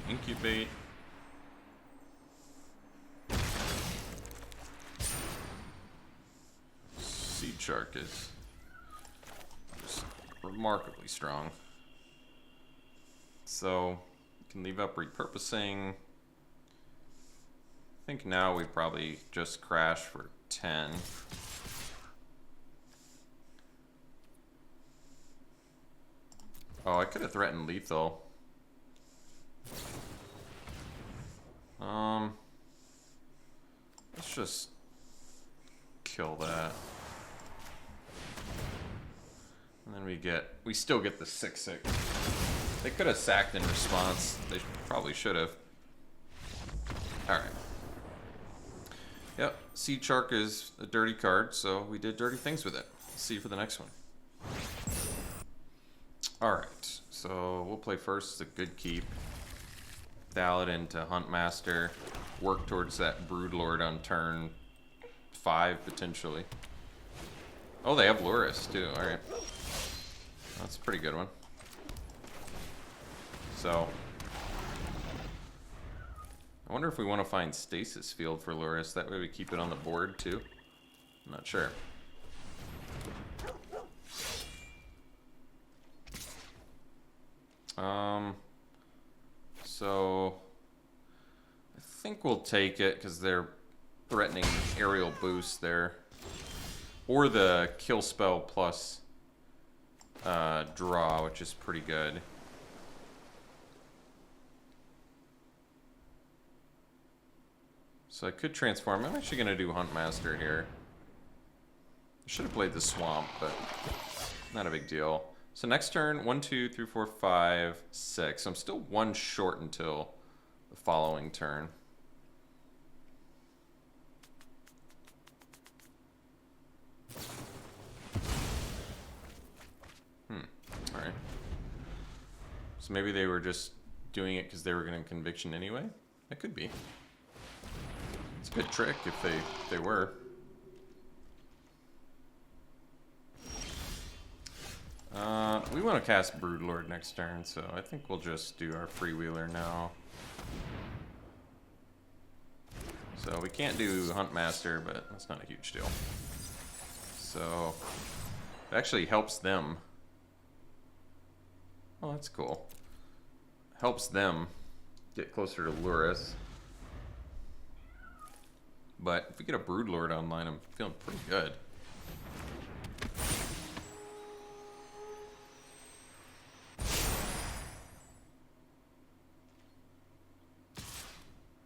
Incubate. Seed Shark is just remarkably strong. So you can leave up repurposing. I think now we probably just crash for 10. Oh, I could have threatened lethal. Let's just kill that. And then we still get the 6/6. They could have sacked in response. They probably should have. Alright. Yep, Seed Shark is a dirty card, so we did dirty things with it. Let's see for the next one. Alright, so we'll play first the Good Keep. Dial it into Huntmaster. Work towards that Broodlord on turn 5, potentially. Oh, they have Luris, too. Alright. That's a pretty good one. So, I wonder if we want to find Stasis Field for Luris. That way we keep it on the board, too. I'm not sure. So I think we'll take it because they're threatening aerial boost there, or the kill spell plus draw, which is pretty good. So I could transform. I'm actually going to do Huntmaster here. I should have played the Swamp, but not a big deal. So next turn, 1, 2, 3, 4, 5, 6. I'm still 1 short until the following turn. Alright. So maybe they were just doing it because they were going to conviction anyway? That could be. It's a good trick if they were. We want to cast Broodlord next turn, so I think we'll just do our freewheeler now. So we can't do Huntmaster, but that's not a huge deal. So it actually helps them. Oh, that's cool. Helps them get closer to Luris. But if we get a Broodlord online, I'm feeling pretty good.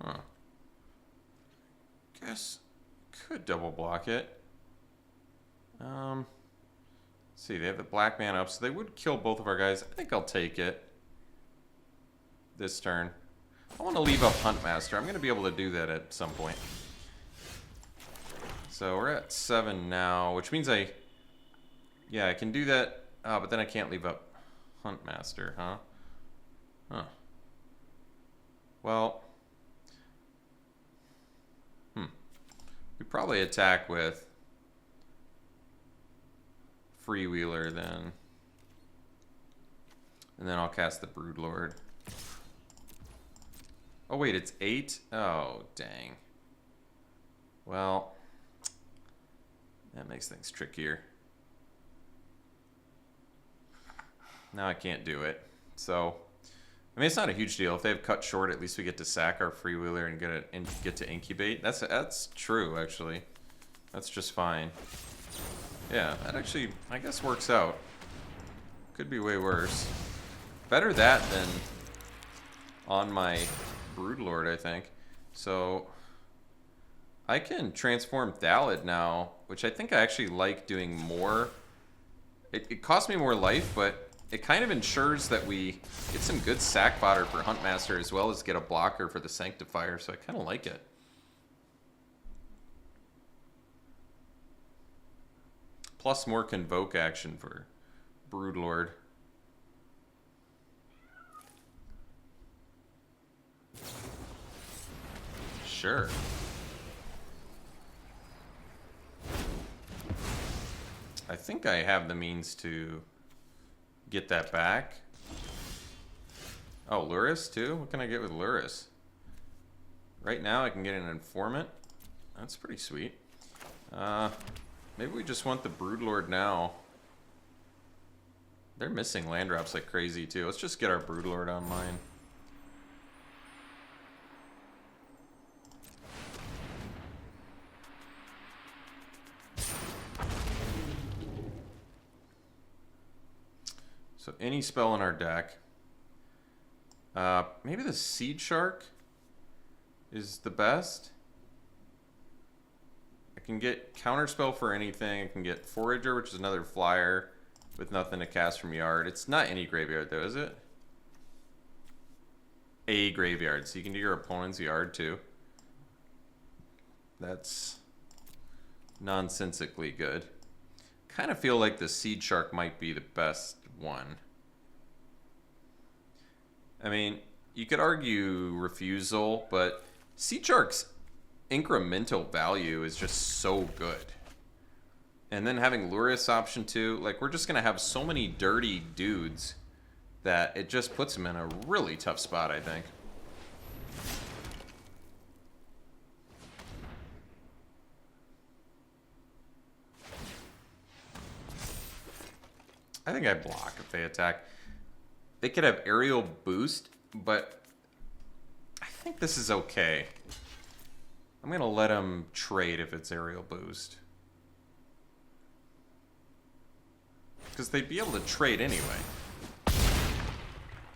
Huh. Guess could double block it. Let's see, they have the black man up, so they would kill both of our guys. I think I'll take it this turn. I want to leave up Huntmaster. I'm going to be able to do that at some point. So we're at 7 now, which means I can do that, but then I can't leave up Huntmaster, huh? Huh. Well, we probably attack with Freewheeler then. And then I'll cast the Broodlord. Oh wait, it's 8? Oh, dang. Well, that makes things trickier. Now I can't do it. So, I mean, it's not a huge deal. If they have cut short, at least we get to sack our Freewheeler and get to incubate. That's true, actually. That's just fine. Yeah, that actually, I guess, works out. Could be way worse. Better that than on my Broodlord, I think. So I can transform Thallid now, which I think I actually like doing more. It costs me more life, but it kind of ensures that we get some good sack fodder for Huntmaster as well as get a blocker for the Sanctifier, so I kind of like it. Plus more Convoke action for Broodlord. Sure. I think I have the means to get that back. Oh, Luris too? What can I get with Luris? Right now I can get an Informant. That's pretty sweet. Maybe we just want the Broodlord now. They're missing land drops like crazy too. Let's just get our Broodlord online. So any spell in our deck. Maybe the Seed Shark is the best. I can get Counterspell for anything. I can get Forager, which is another flyer with nothing to cast from yard. It's not any graveyard though, is it? A graveyard, so you can do your opponent's yard too. That's nonsensically good. Kind of feel like the Seed Shark might be the best one. I mean, you could argue Refusal, but Seed Shark's incremental value is just so good. And then having Luris option 2, like, we're just going to have so many dirty dudes that it just puts them in a really tough spot, I think. I think I block if they attack. They could have aerial boost, but I think this is okay. I'm going to let them trade if it's aerial boost. Because they'd be able to trade anyway.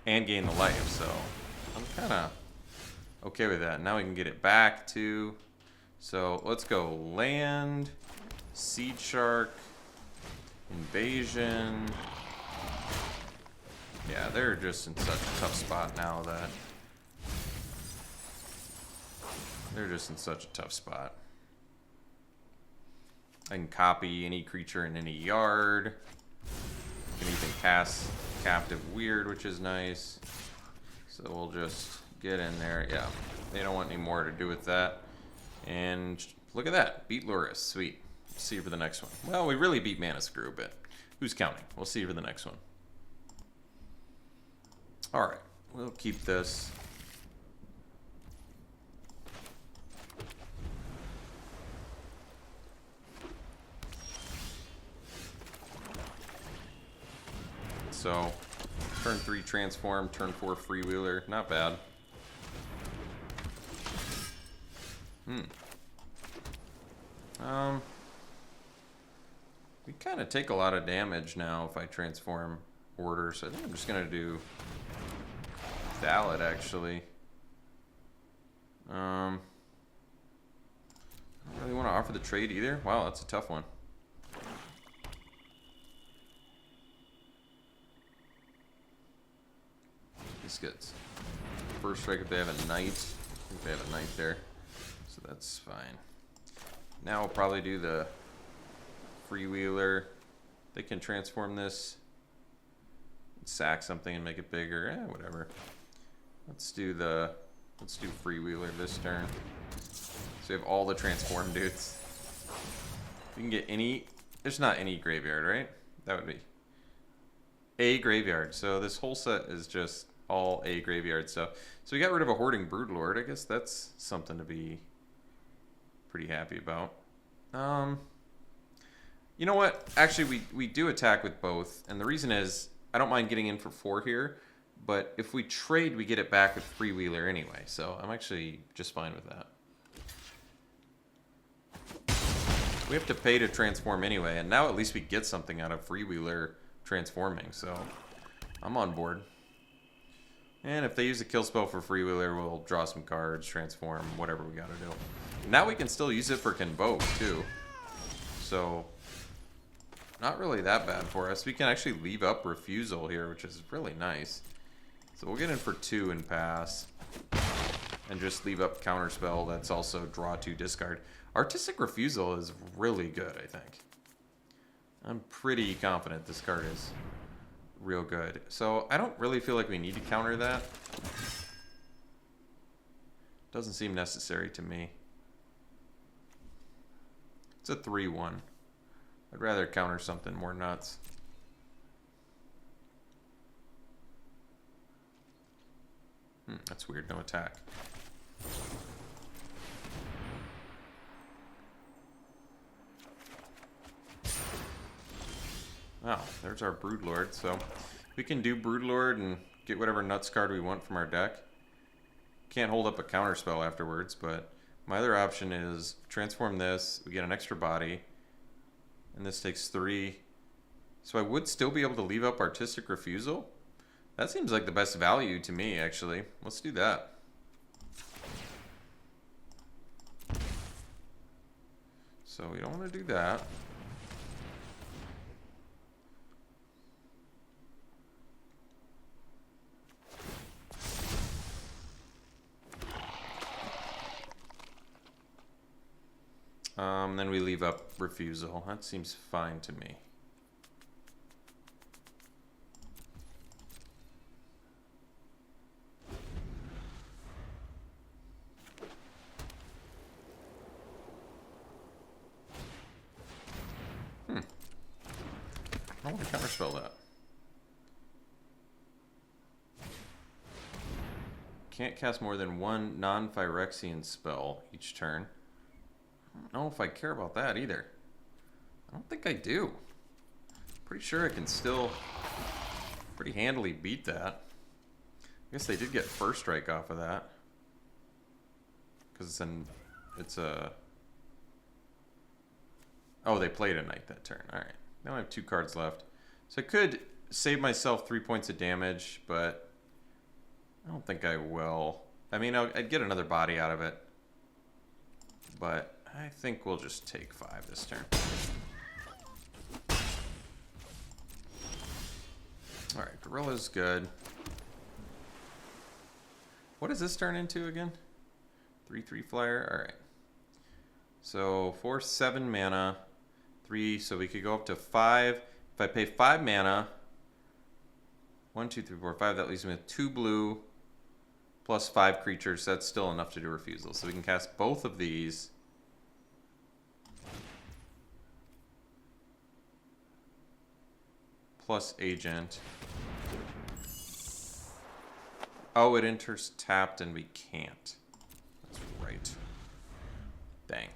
And gain the life, so I'm kind of okay with that. Now we can get it back too. So let's go land, Seed Shark, Invasion. Yeah, they're just in such a tough spot now that they're just in such a tough spot. I can copy any creature in any yard. I can even cast Captive Weird, which is nice. So we'll just get in there. Yeah, they don't want any more to do with that. And look at that. Beat Loris. Sweet. See you for the next one. Well, we really beat Mana Screw, but who's counting? We'll see you for the next one. Alright. We'll keep this. So, turn 3 transform, turn 4 freewheeler. Not bad. We kind of take a lot of damage now if I transform order, so I think I'm just going to do Valid, actually. I don't really want to offer the trade either. Wow, that's a tough one. These goods. First strike if they have a knight. I think they have a knight there. So that's fine. Now we'll probably do the freewheeler. They can transform this, sack something and make it bigger. Whatever. Let's do freewheeler this turn. So we have all the transform dudes. We can get any. There's not any graveyard, right? That would be a graveyard. So this whole set is just all a graveyard. So we got rid of a hoarding broodlord. I guess that's something to be pretty happy about. You know what? Actually, we do attack with both, and the reason is I don't mind getting in for 4 here, but if we trade, we get it back with freewheeler anyway. So I'm actually just fine with that. We have to pay to transform anyway, and now at least we get something out of freewheeler transforming. So I'm on board. And if they use a kill spell for freewheeler, we'll draw some cards, transform, whatever we gotta do. Now we can still use it for Convoke too. So not really that bad for us. We can actually leave up Refusal here, which is really nice. So we'll get in for 2 and pass. And just leave up Counterspell that's also draw 2, discard. Artistic Refusal is really good, I think. I'm pretty confident this card is real good. So I don't really feel like we need to counter that. Doesn't seem necessary to me. It's a 3-1. I'd rather counter something more nuts. That's weird, no attack. Wow, there's our Broodlord. So we can do Broodlord and get whatever nuts card we want from our deck. Can't hold up a counter spell afterwards, but my other option is transform this, we get an extra body, and this takes 3. So I would still be able to leave up Artistic Refusal. That seems like the best value to me, actually. Let's do that. So we don't want to do that. Then we leave up Refusal. That seems fine to me. I want to counterspell that. Can't cast more than 1 non-Phyrexian spell each turn. I don't know if I care about that either. I don't think I do. Pretty sure I can still pretty handily beat that. I guess they did get first strike off of that. Because it's a... Oh, they played a knight that turn. Alright. Now I have 2 cards left. So I could save myself 3 points of damage, but I don't think I will. I mean, I'd get another body out of it. But I think we'll just take 5 this turn. Alright, Gorilla's good. What does this turn into again? 3/3 flyer? Alright. So 4, 7 mana. 3, so we could go up to 5. If I pay 5 mana, 1, 2, 3, 4, 5, that leaves me with 2 blue plus 5 creatures. That's still enough to do refusal. So we can cast both of these. Plus agent. Oh, it enters tapped and we can't. That's right. Dang.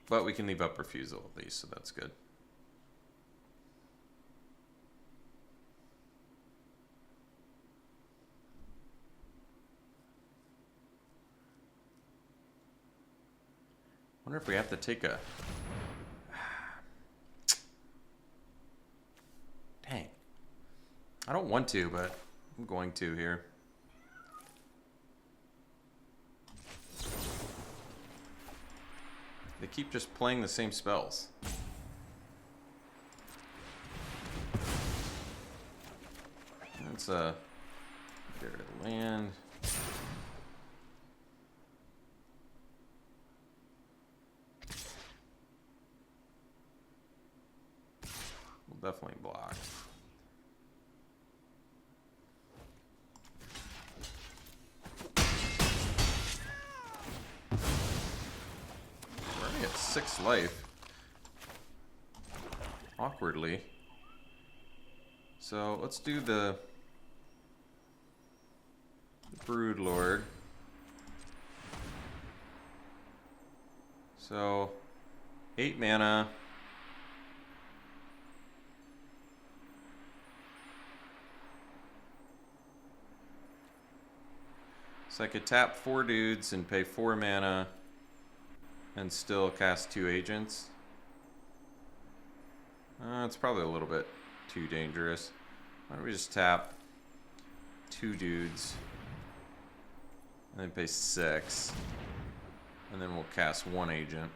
But we can leave up refusal at least, so that's good. Wonder if we have to take a... Dang. I don't want to, but I'm going to here. They keep just playing the same spells. That's a... Get rid of the land. We'll definitely block. We're already at 6 life. Awkwardly. So let's do the Brood Lord. So 8 mana. So I could tap 4 dudes and pay 4 mana and still cast 2 agents. It's probably a little bit too dangerous. Why don't we just tap 2 dudes and then pay 6, and then we'll cast 1 agent.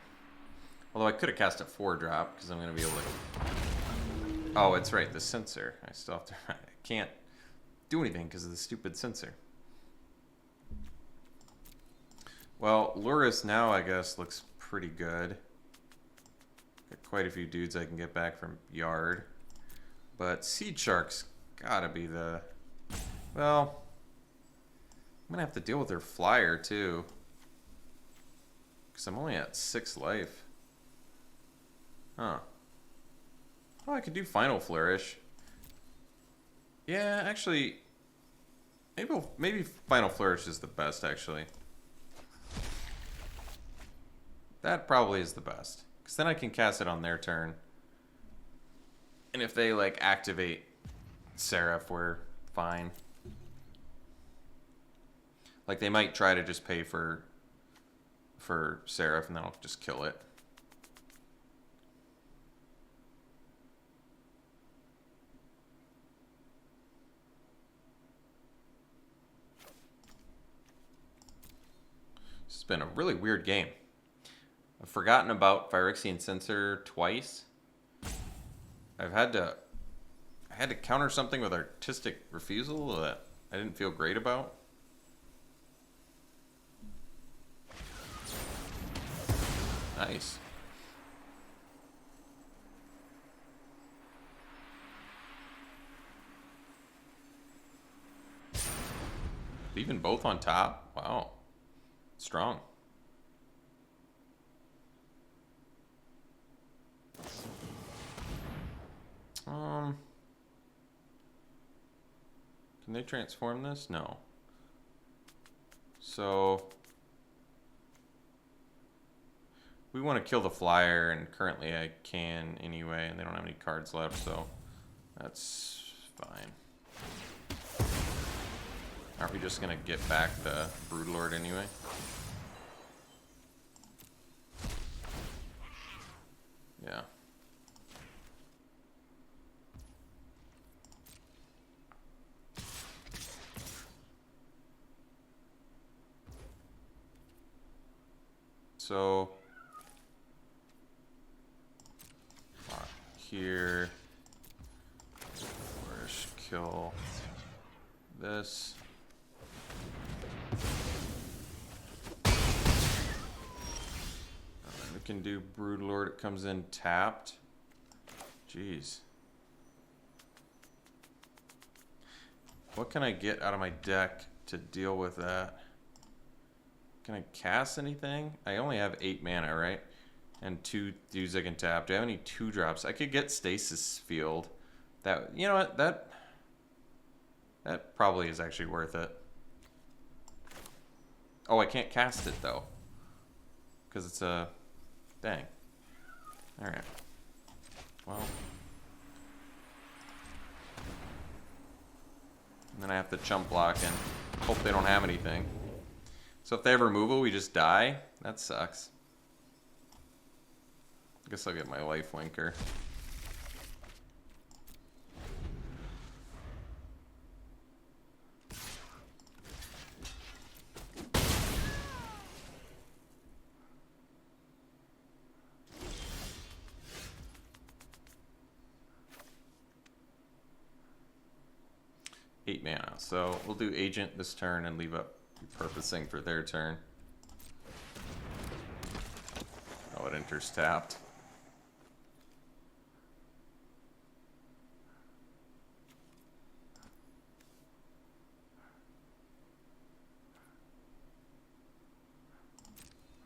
Although I could have cast a 4-drop because I'm going to be able to... Oh, it's right, the sensor. I still have to... I can't do anything because of the stupid sensor. Well, Luris now, I guess, looks pretty good. Got quite a few dudes I can get back from Yard. But Seed Shark's gotta be the... Well, I'm gonna have to deal with their flyer, too. Because I'm only at 6 life. Huh. Oh, I could do Final Flourish. Yeah, actually... Maybe Final Flourish is the best, actually. That probably is the best. Because then I can cast it on their turn. And if they, like, activate Seraph, we're fine. Like, they might try to just pay for Seraph, and then I'll just kill it. This has been a really weird game. I've forgotten about Phyrexian Censor twice. I had to counter something with Artistic Refusal that I didn't feel great about. Nice. Even both on top? Wow. Strong. Can they transform this? No. So we want to kill the flyer, and currently I can anyway, and they don't have any cards left, so that's fine. Aren't we just gonna get back the Broodlord anyway? Yeah. So here, let's kill this. And then we can do Broodlord. It comes in tapped. Jeez. What can I get out of my deck to deal with that? Can I cast anything? I only have 8 mana, right? And 2 dudes I can tap. Do I have any 2-drops? I could get Stasis Field. That, you know what? That probably is actually worth it. Oh, I can't cast it though, because it's a dang. All right. Well, and then I have to chump block and hope they don't have anything. So if they have removal, we just die. That sucks. I guess I'll get my life linker. Mana. So we'll do agent this turn and leave up repurposing for their turn. Oh, it enters tapped.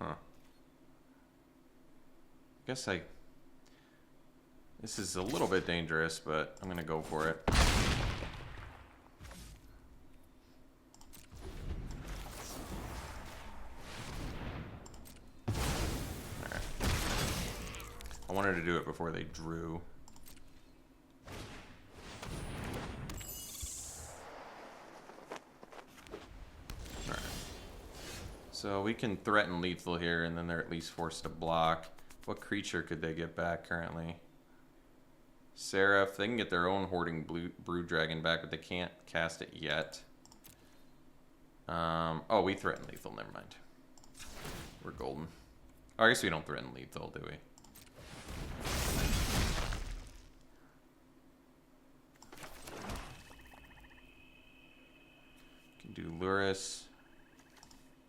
Huh. Guess this is a little bit dangerous, but I'm gonna go for it. I wanted to do it before they drew. Alright. So we can threaten lethal here, and then they're at least forced to block. What creature could they get back currently? Seraph. They can get their own Hoarding Brood Dragon back, but they can't cast it yet. Oh, we threaten lethal. Never mind. We're golden. Oh, I guess we don't threaten lethal, do we? Do Luris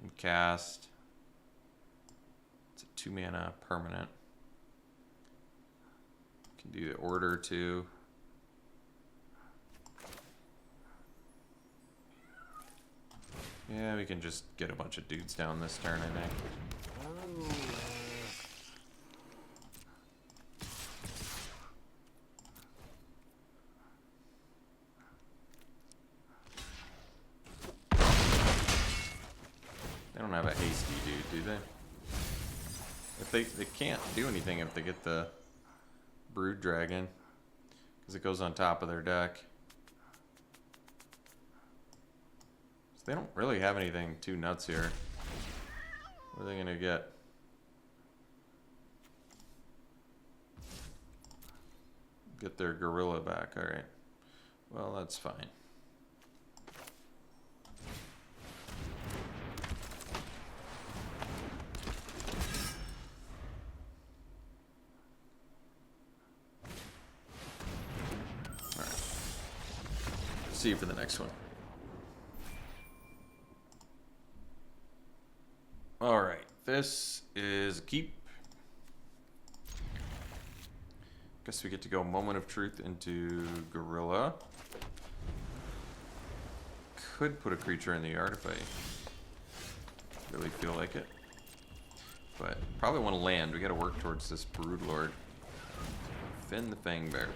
and cast. It's a 2 mana permanent. Can do the order too. Yeah, we can just get a bunch of dudes down this turn, I think. They don't have a hasty dude, do they? If they can't do anything if they get the Brood Dragon, because it goes on top of their deck. So they don't really have anything too nuts here. What are they gonna get? Get their gorilla back, alright. Well, that's fine. See you for the next one. All right, this is a keep. Guess we get to go Moment of Truth into Gorilla. Could put a creature in the yard if I really feel like it, but probably want to land. We got to work towards this Broodlord. Finn the Fangbearer.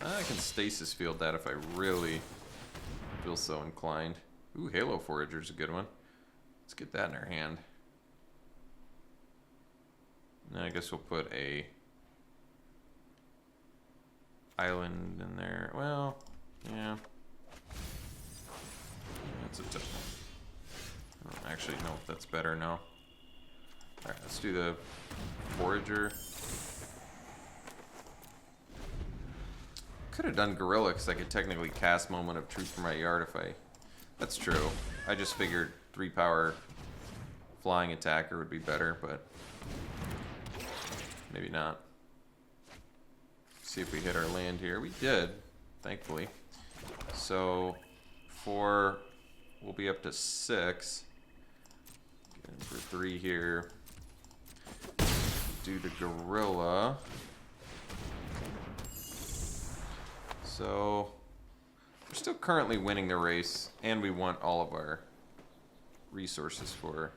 All right, I can Stasis Field that if I really feel so inclined. Ooh, Halo Forager's a good one. Let's get that in our hand. And I guess we'll put a island in there. Well, yeah. That's a tough one. I don't actually know if that's better now. Alright, let's do the Forager. Could have done Gorilla because I could technically cast Moment of Truth from my yard if I... That's true. I just figured 3-power flying attacker would be better, but maybe not. See if we hit our land here. We did, thankfully. So 4, we'll be up to 6. Get in for 3 here. Do the Gorilla. So We're still currently winning the race, and we want all of our resources for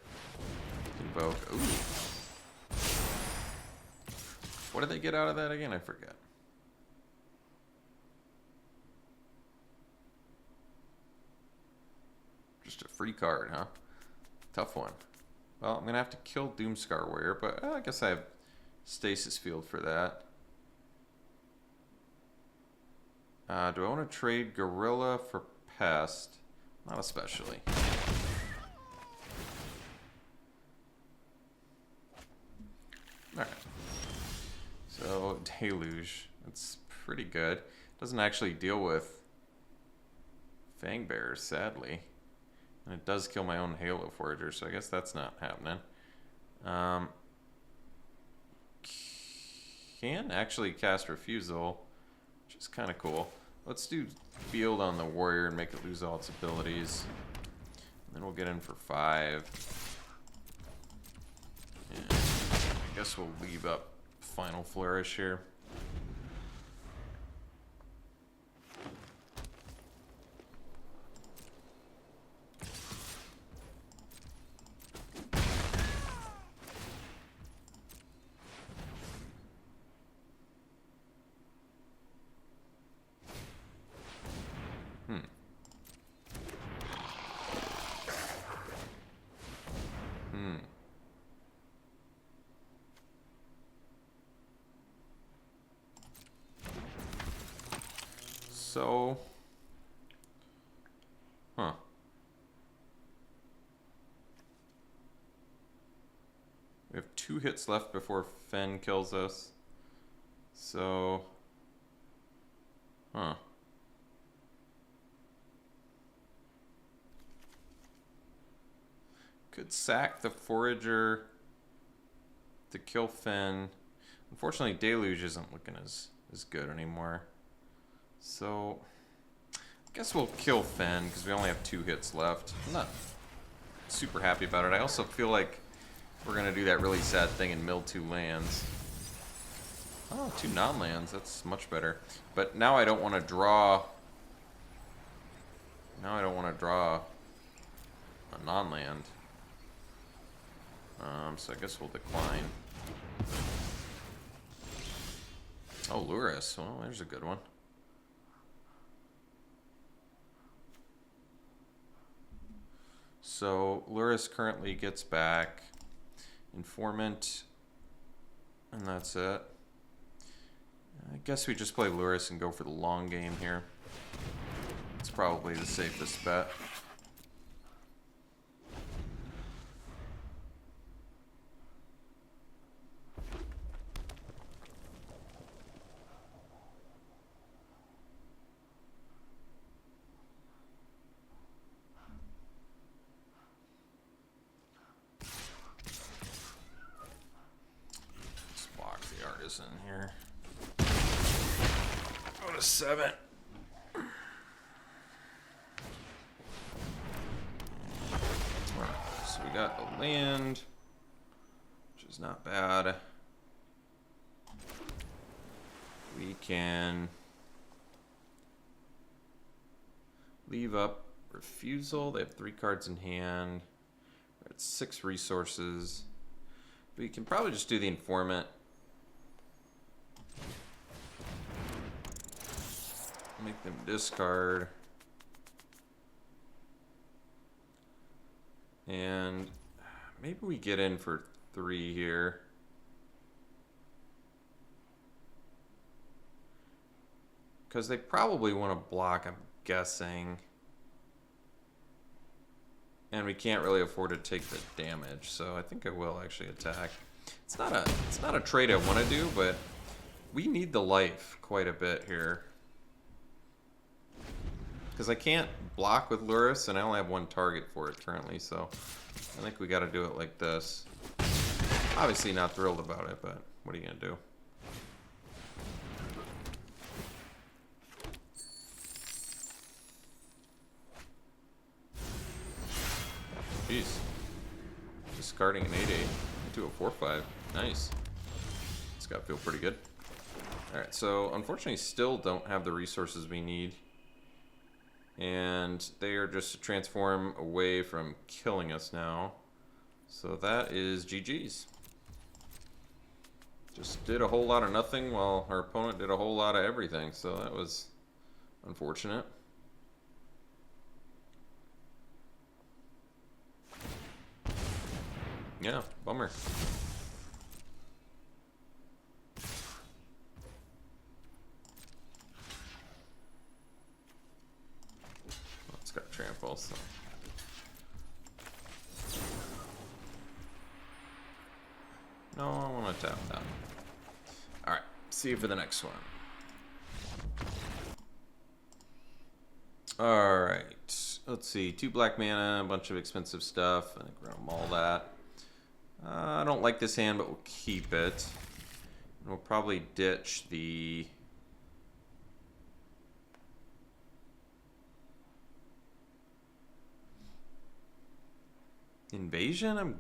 Invoke. Ooh. What did they get out of that again? I forget. Just a free card, huh? Tough one. Well, I'm going to have to kill Doomscar Warrior, but I guess I have Stasis Field for that. Do I want to trade Gorilla for Pest? Not especially. Alright. So, Deluge. That's pretty good. Doesn't actually deal with Fangbearers, sadly. And it does kill my own Halo Forager, so I guess that's not happening. Can actually cast Refusal, which is kind of cool. Let's do Field on the Warrior and make it lose all its abilities. And then we'll get in for 5. And I guess we'll leave up Final Flourish here. So, we have 2 hits left before Fen kills us. So, could sack the Forager to kill Fen. Unfortunately, Deluge isn't looking as good anymore. So, I guess we'll kill Fen because we only have 2 hits left. I'm not super happy about it. I also feel like we're going to do that really sad thing and mill 2 lands. Oh, 2 non-lands. That's much better. But now I don't want to draw... Now I don't want to draw a non-land. So I guess we'll decline. Oh, Luris. Well, there's a good one. So Luris currently gets back Informant, and that's it. I guess we just play Luris and go for the long game here. It's probably the safest bet. In here. Go to 7. So we got a land, which is not bad. We can leave up Refusal. They have 3 cards in hand. We're at 6 resources. We can probably just do the Informant. Make them discard. And maybe we get in for 3 here. Because they probably want to block, I'm guessing. And we can't really afford to take the damage, so I think I will actually attack. It's not a trade I want to do, but we need the life quite a bit here. Because I can't block with Luris, and I only have 1 target for it currently, so I think we got to do it like this. Obviously not thrilled about it, but what are you going to do? Jeez. Discarding an 8/8 into a 4/5. Nice. It's got to feel pretty good. Alright, so unfortunately still don't have the resources we need. And they are just to transform away from killing us now. So that is GG's. Just did a whole lot of nothing while our opponent did a whole lot of everything. So that was unfortunate. Yeah, bummer. Oh, it's got trample, so. No, I want to tap that. Alright, see you for the next one. Alright, let's see. 2 black mana, a bunch of expensive stuff. I think we're going to maul that. I don't like this hand, but we'll keep it. And we'll probably ditch the... Invasion?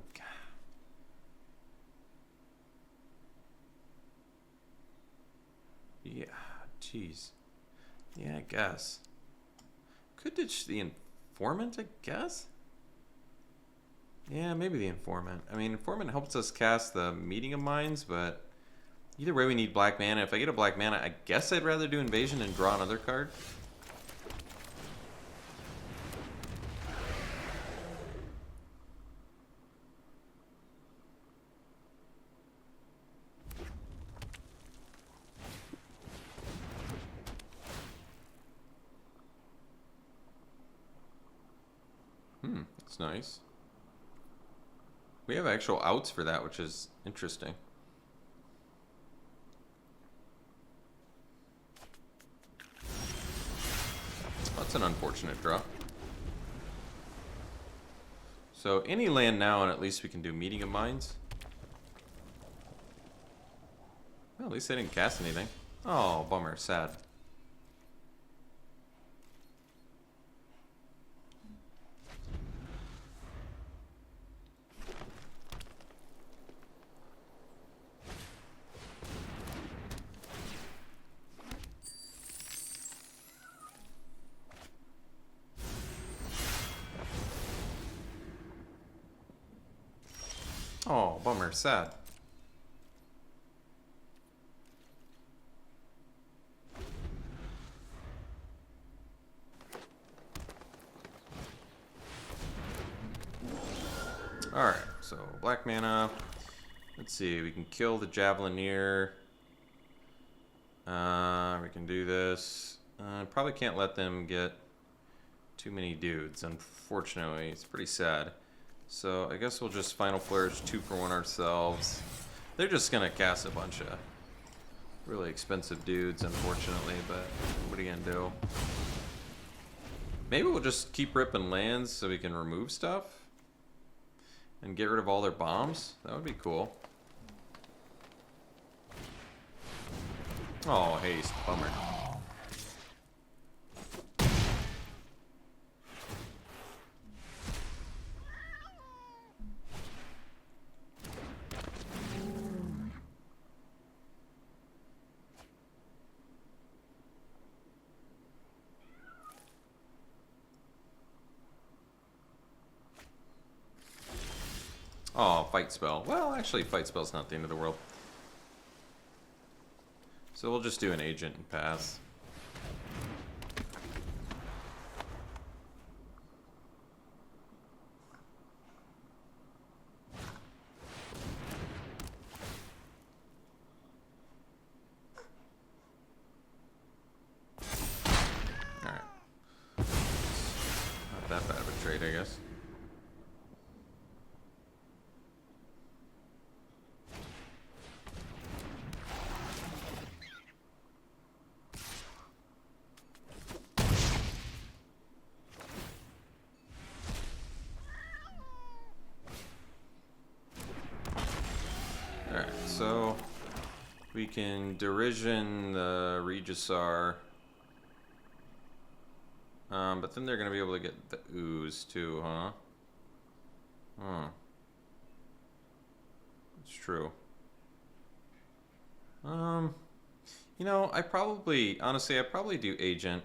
Yeah, jeez. Yeah, I guess. Could ditch the Informant, I guess? Yeah, maybe the Informant. I mean, Informant helps us cast the Meeting of Minds, but either way we need black mana. If I get a black mana, I guess I'd rather do Invasion and draw another card. That's nice. We have actual outs for that, which is interesting. That's an unfortunate draw. So any land now, and at least we can do Meeting of Minds. Well, at least I didn't cast anything. Oh, bummer. Sad. Oh, bummer. Sad. Alright, so black mana. Let's see, we can kill the Javelineer. We can do this. Probably can't let them get too many dudes, unfortunately. It's pretty sad. So I guess we'll just Final Flourish 2 for 1 ourselves. They're just gonna cast a bunch of really expensive dudes, unfortunately, but what are you gonna do? Maybe we'll just keep ripping lands so we can remove stuff and get rid of all their bombs. That would be cool. Oh, haste. Bummer. Oh, fight spell. Well, actually, fight spell's not the end of the world. So we'll just do an agent and pass. Alright. Not that bad of a trade, I guess. So we can Derision the Regisar, but then they're gonna be able to get the Ooze too, huh? Huh. It's true. You know, honestly, I probably do Agent.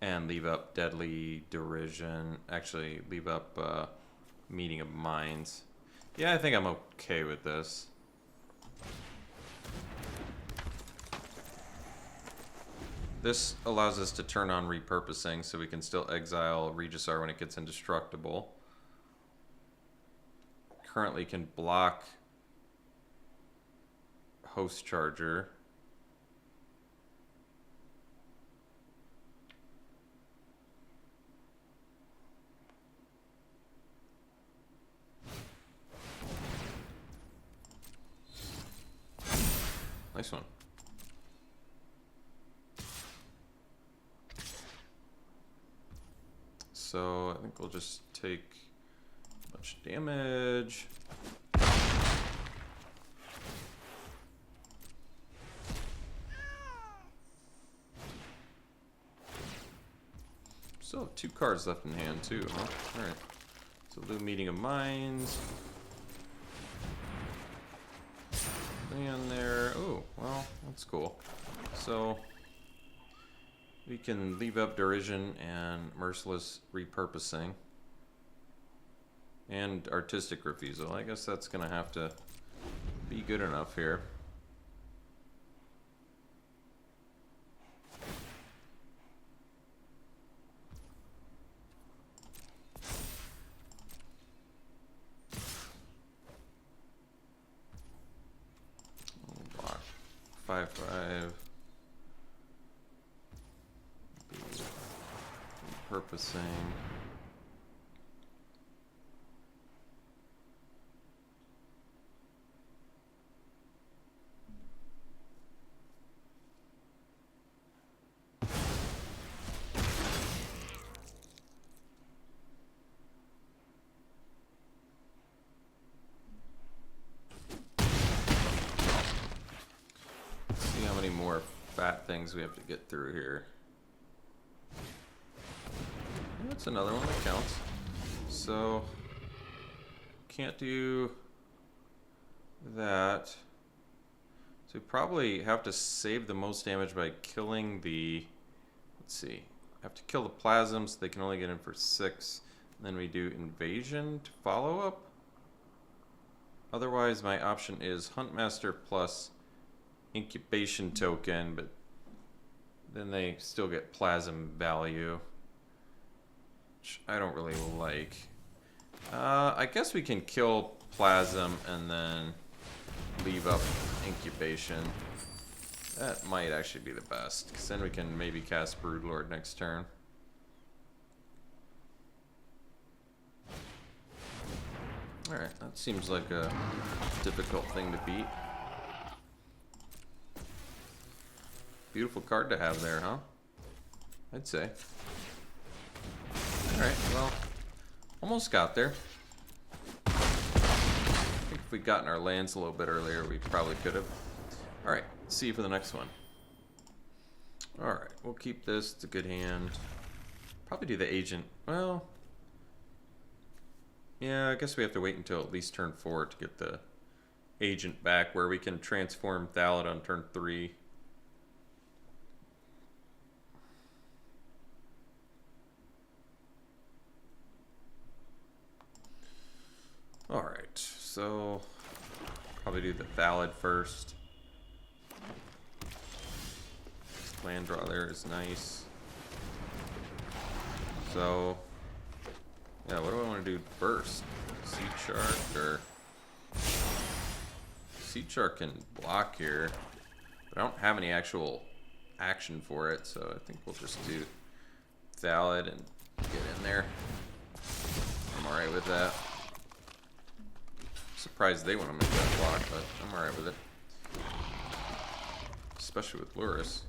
And leave up Deadly Derision. Actually, leave up Meeting of Minds. Yeah, I think I'm okay with this. This allows us to turn on repurposing, so we can still exile Regisar when it gets indestructible. Currently can block Host Charger. Nice one. So I think we'll just take a bunch of damage. Still have 2 cards left in hand too, huh? Alright. So Blue Meeting of Minds. And there. Oh, well, that's cool. So we can leave up Derision and Merciless Repurposing. And Artistic Refusal. I guess that's gonna have to be good enough here. Block 5/5. Repurposing. See how many more fat things we have to get through here. That's another one that counts. So can't do that. So we probably have to save the most damage by killing the, let's see, have to kill the plasms. They can only get in for 6. And then we do invasion to follow up. Otherwise my option is Huntmaster plus incubation token, but then they still get plasm value, which I don't really like. I guess we can kill plasm and then leave up incubation. That might actually be the best, because then we can maybe cast Broodlord next turn. Alright, that seems like a difficult thing to beat. Beautiful card to have there, huh? I'd say. Alright, well, almost got there. I think if we'd gotten our lands a little bit earlier, we probably could have. Alright, see you for the next one. Alright, we'll keep this. It's a good hand. Probably do the agent. Well, yeah, I guess we have to wait until at least turn 4 to get the agent back, where we can transform Thallid on turn 3. Alright, so probably do the Thallid first. Land draw there is nice. So, yeah, what do I want to do first? Sea Shark or... Sea Shark can block here, but I don't have any actual action for it, so I think we'll just do Thallid and get in there. I'm alright with that. Surprised they want to make that block, but I'm alright with it. Especially with Lurrus.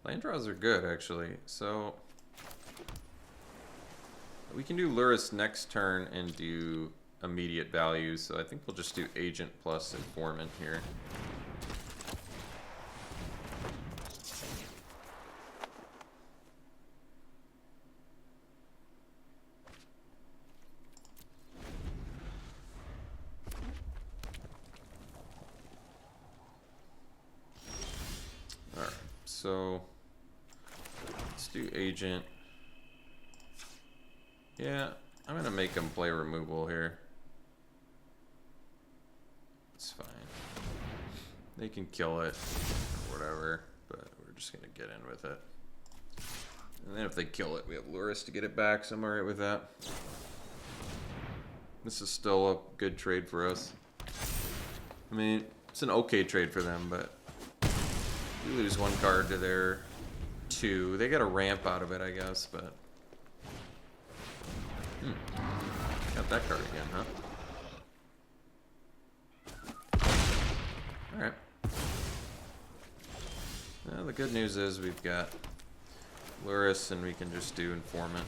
Land draws are good, actually. So we can do Lurrus next turn and do immediate values. So I think we'll just do Agent plus Informant here. so let's do agent. Yeah, I'm gonna make him play removal here. It's fine. They can kill it or whatever, but we're just gonna get in with it. And then if they kill it, we have Luris to get it back, so I'm alright with that. This is still a good trade for us. I mean, it's an okay trade for them, but we lose one card to their 2. They got a ramp out of it, I guess, but... Got that card again, huh? Alright. Well, the good news is we've got Luris, and we can just do Informant.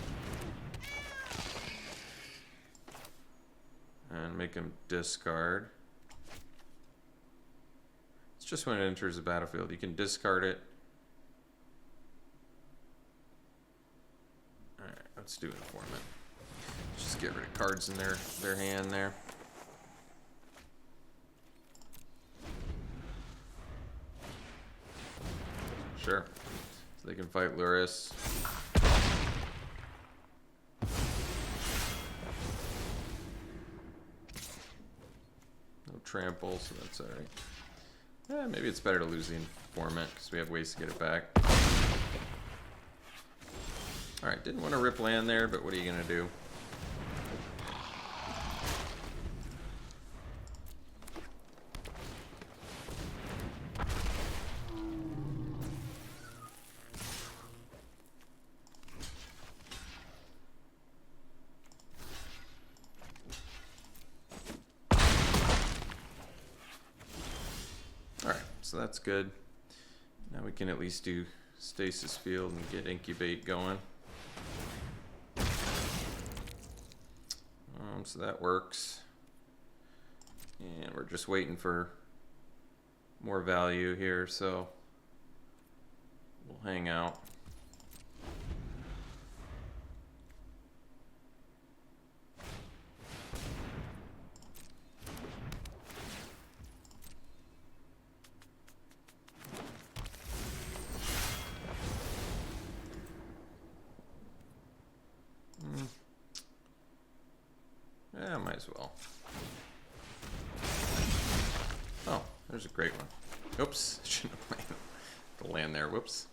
And make him discard. It's just when it enters the battlefield. You can discard it. Alright, let's do Informant. Just get rid of cards in their hand there. Sure. So they can fight Luris. No trample, so that's alright. Yeah, maybe it's better to lose the Informant because we have ways to get it back. Alright, didn't want to rip land there, but what are you going to do? So that's good. Now we can at least do Stasis Field and get Incubate going. So that works. And we're just waiting for more value here, so we'll hang out. Yeah, might as well. Oh, there's a great one. Oops, shouldn't have played the land there. Whoops.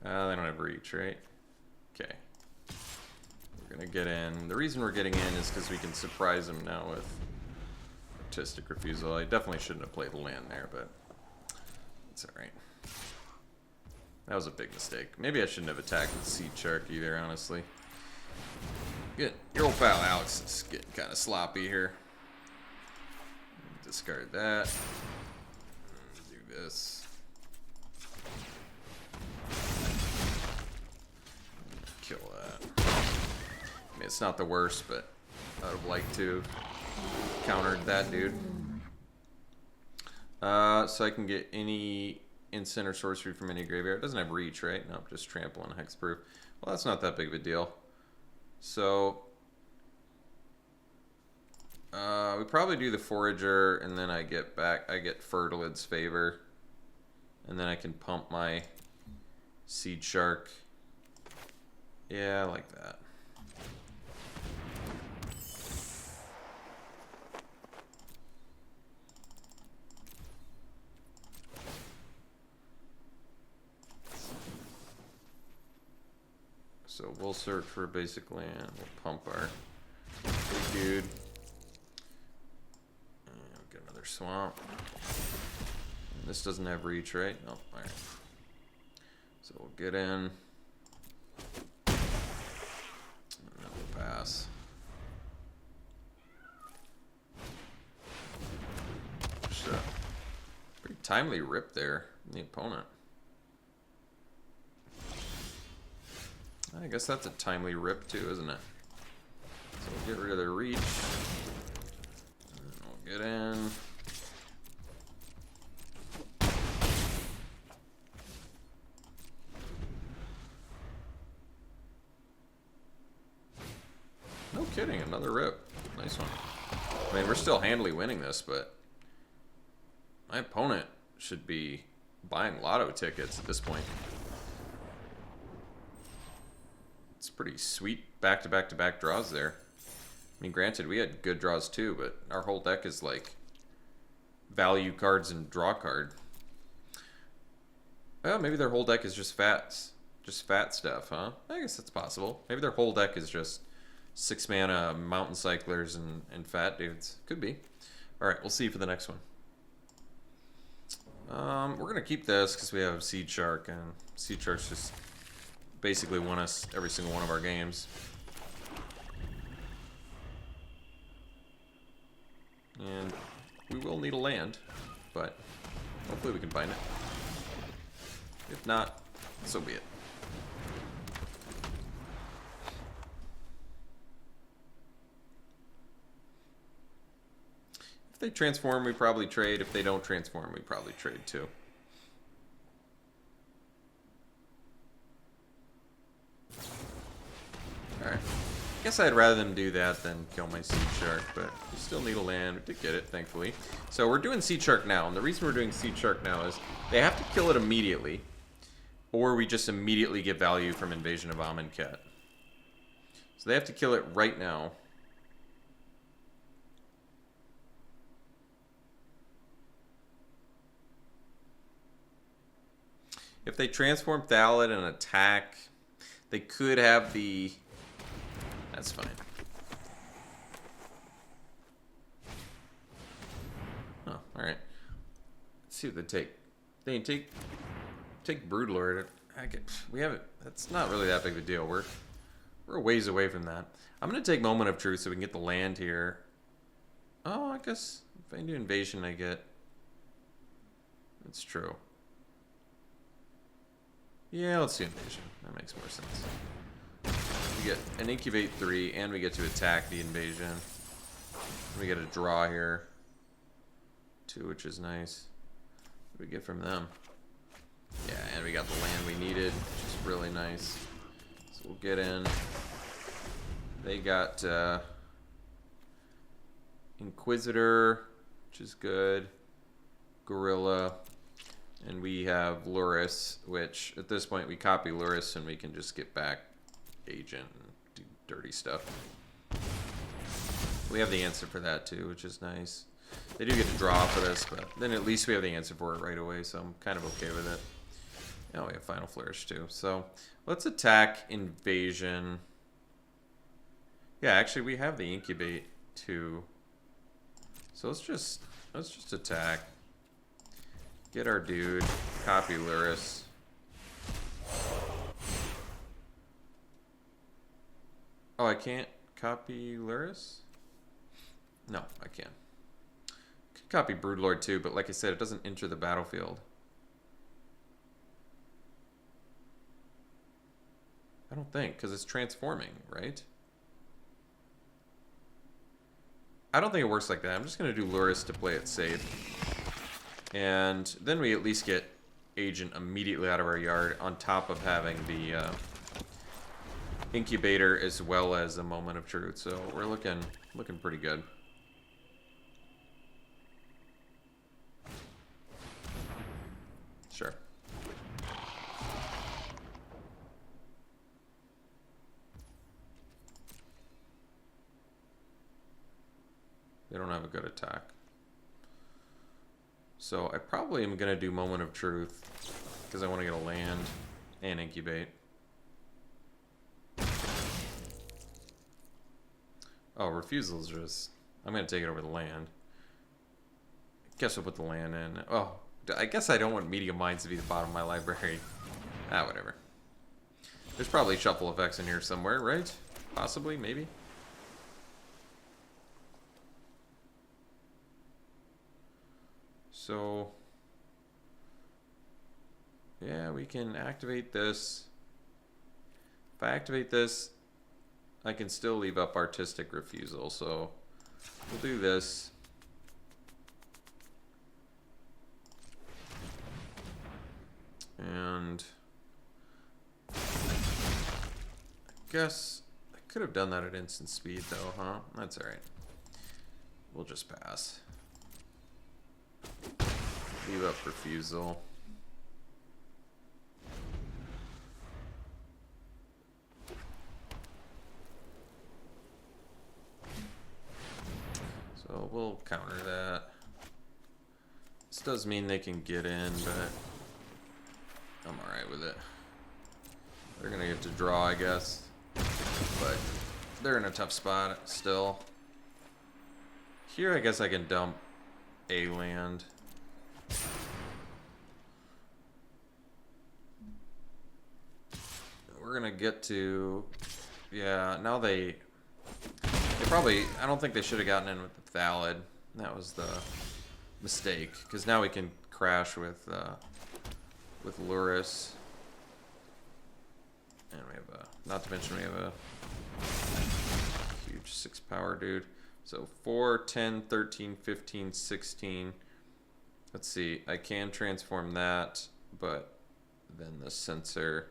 They don't have reach, right? Okay. We're gonna get in. The reason we're getting in is because we can surprise them now with Artistic Refusal. I definitely shouldn't have played the land there, but it's alright. That was a big mistake. Maybe I shouldn't have attacked with Seed Shark either, honestly. Good. Your old pal Alex is getting kind of sloppy here. Discard that. Do this. Kill that. I mean, it's not the worst, but I would have liked to have countered that dude. So I can get any instant or sorcery from any graveyard. It doesn't have reach, right? Nope, just trample and hexproof. Well, that's not that big of a deal. So we probably do the Forager, and then I get Fertilid's Favor, and then I can pump my Seed Shark. Yeah, I like that. So we'll search for a basic land. We'll pump our big dude. And we'll get another swamp. And this doesn't have reach, right? Nope. Alright. So we'll get in. And then we'll pass. Just a pretty timely rip there from the opponent. I guess that's a timely rip too, isn't it? So we'll get rid of the reach. And we'll get in. No kidding, another rip. Nice one. I mean, we're still handily winning this, but My opponent should be buying lotto tickets at this point. It's pretty sweet back-to-back-to-back draws there. I mean, granted, we had good draws too, but our whole deck is like value cards and draw card. Well, maybe their whole deck is just fats. Just fat stuff, huh? I guess that's possible. Maybe their whole deck is just 6 mana mountain cyclers and fat dudes. Could be. Alright, we'll see for the next one. We're going to keep this because we have Seed Shark, and Seed Sharks just basically won us every single one of our games. And we will need a land, but hopefully we can find it. If not, so be it. If they transform, we probably trade. If they don't transform, we probably trade too. Alright. I guess I'd rather them do that than kill my Seed Shark, but we still need a land. We did get it, thankfully. So we're doing Seed Shark now, and the reason we're doing Seed Shark now is they have to kill it immediately, or we just immediately get value from Invasion of Amonkhet. So they have to kill it right now. If they transform Thallid and attack, they could have the... That's fine. Oh, alright. Let's see what they take. They take Broodlord. We have it. That's not really that big of a deal. We're a ways away from that. I'm gonna take Moment of Truth so we can get the land here. Oh, I guess if I do Invasion, I get... That's true. Yeah, let's do Invasion. That makes more sense. We get an Incubate 3, and we get to attack the Invasion. We get a draw here. 2, which is nice. What do we get from them? Yeah, and we got the land we needed, which is really nice. So we'll get in. They got Inquisitor, which is good. Gorilla. And we have Luris, which at this point we copy Luris and we can just get back Agent and do dirty stuff. We have the answer for that too, which is nice. They do get to draw for this, but then at least we have the answer for it right away, so I'm kind of okay with it. Oh, we have Final Flourish too. So let's attack Invasion. Yeah, actually we have the Incubate too. So let's just attack. Get our dude, copy Luris. Oh, I can't copy Luris? No, I can. Could copy Broodlord too, but like I said, it doesn't enter the battlefield. I don't think, because it's transforming, right? I don't think it works like that. I'm just going to do Luris to play it safe. And then we at least get Agent immediately out of our yard, on top of having the Incubator as well as a Moment of Truth. So we're looking pretty good. Sure. They don't have a good attack. So I probably am going to do Moment of Truth because I want to get a land and Incubate. Oh, Refusal's just... I'm going to take it over the land. Guess we'll put the land in. Oh, I guess I don't want Medium Minds to be the bottom of my library. Ah, whatever. There's probably shuffle effects in here somewhere, right? Possibly, maybe. So, yeah, we can activate this. If I activate this, I can still leave up Artistic Refusal. So, we'll do this. And I guess I could have done that at instant speed though, huh? That's alright. We'll just pass. Leave up refusal. So we'll counter that. This does mean they can get in, but I'm alright with it. They're gonna get to draw, I guess. But they're in a tough spot still. Here, I guess I can dump a land. We're gonna get to, yeah, now they probably, I don't think they should have gotten in with the Thallid. That was the mistake, because now we can crash with Luris. And we have a, not to mention we have a huge 6 power dude. So 4, 10, 13, 15, 16. Let's see, I can transform that, but then the sensor.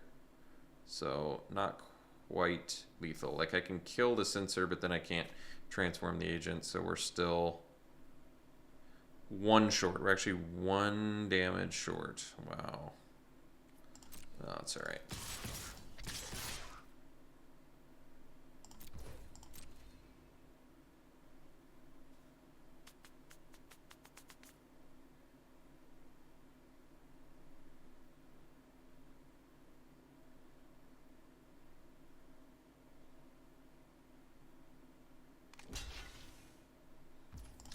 So not quite lethal. Like I can kill the sensor, but then I can't transform the agent. So we're still 1 short. We're actually 1 damage short. Wow. Oh, that's all right.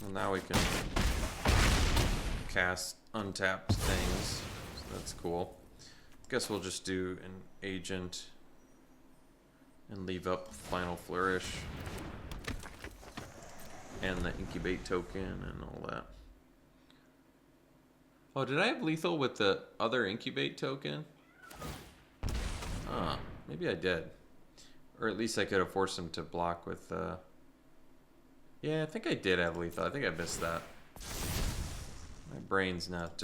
Well, now we can cast untapped things, so that's cool. Guess we'll just do an agent and leave up Final Flourish and the incubate token and all that. Oh, did I have lethal with the other incubate token? Ah, maybe I did. Or at least I could have forced him to block with yeah, I think I did have lethal. I think I missed that. My brain's not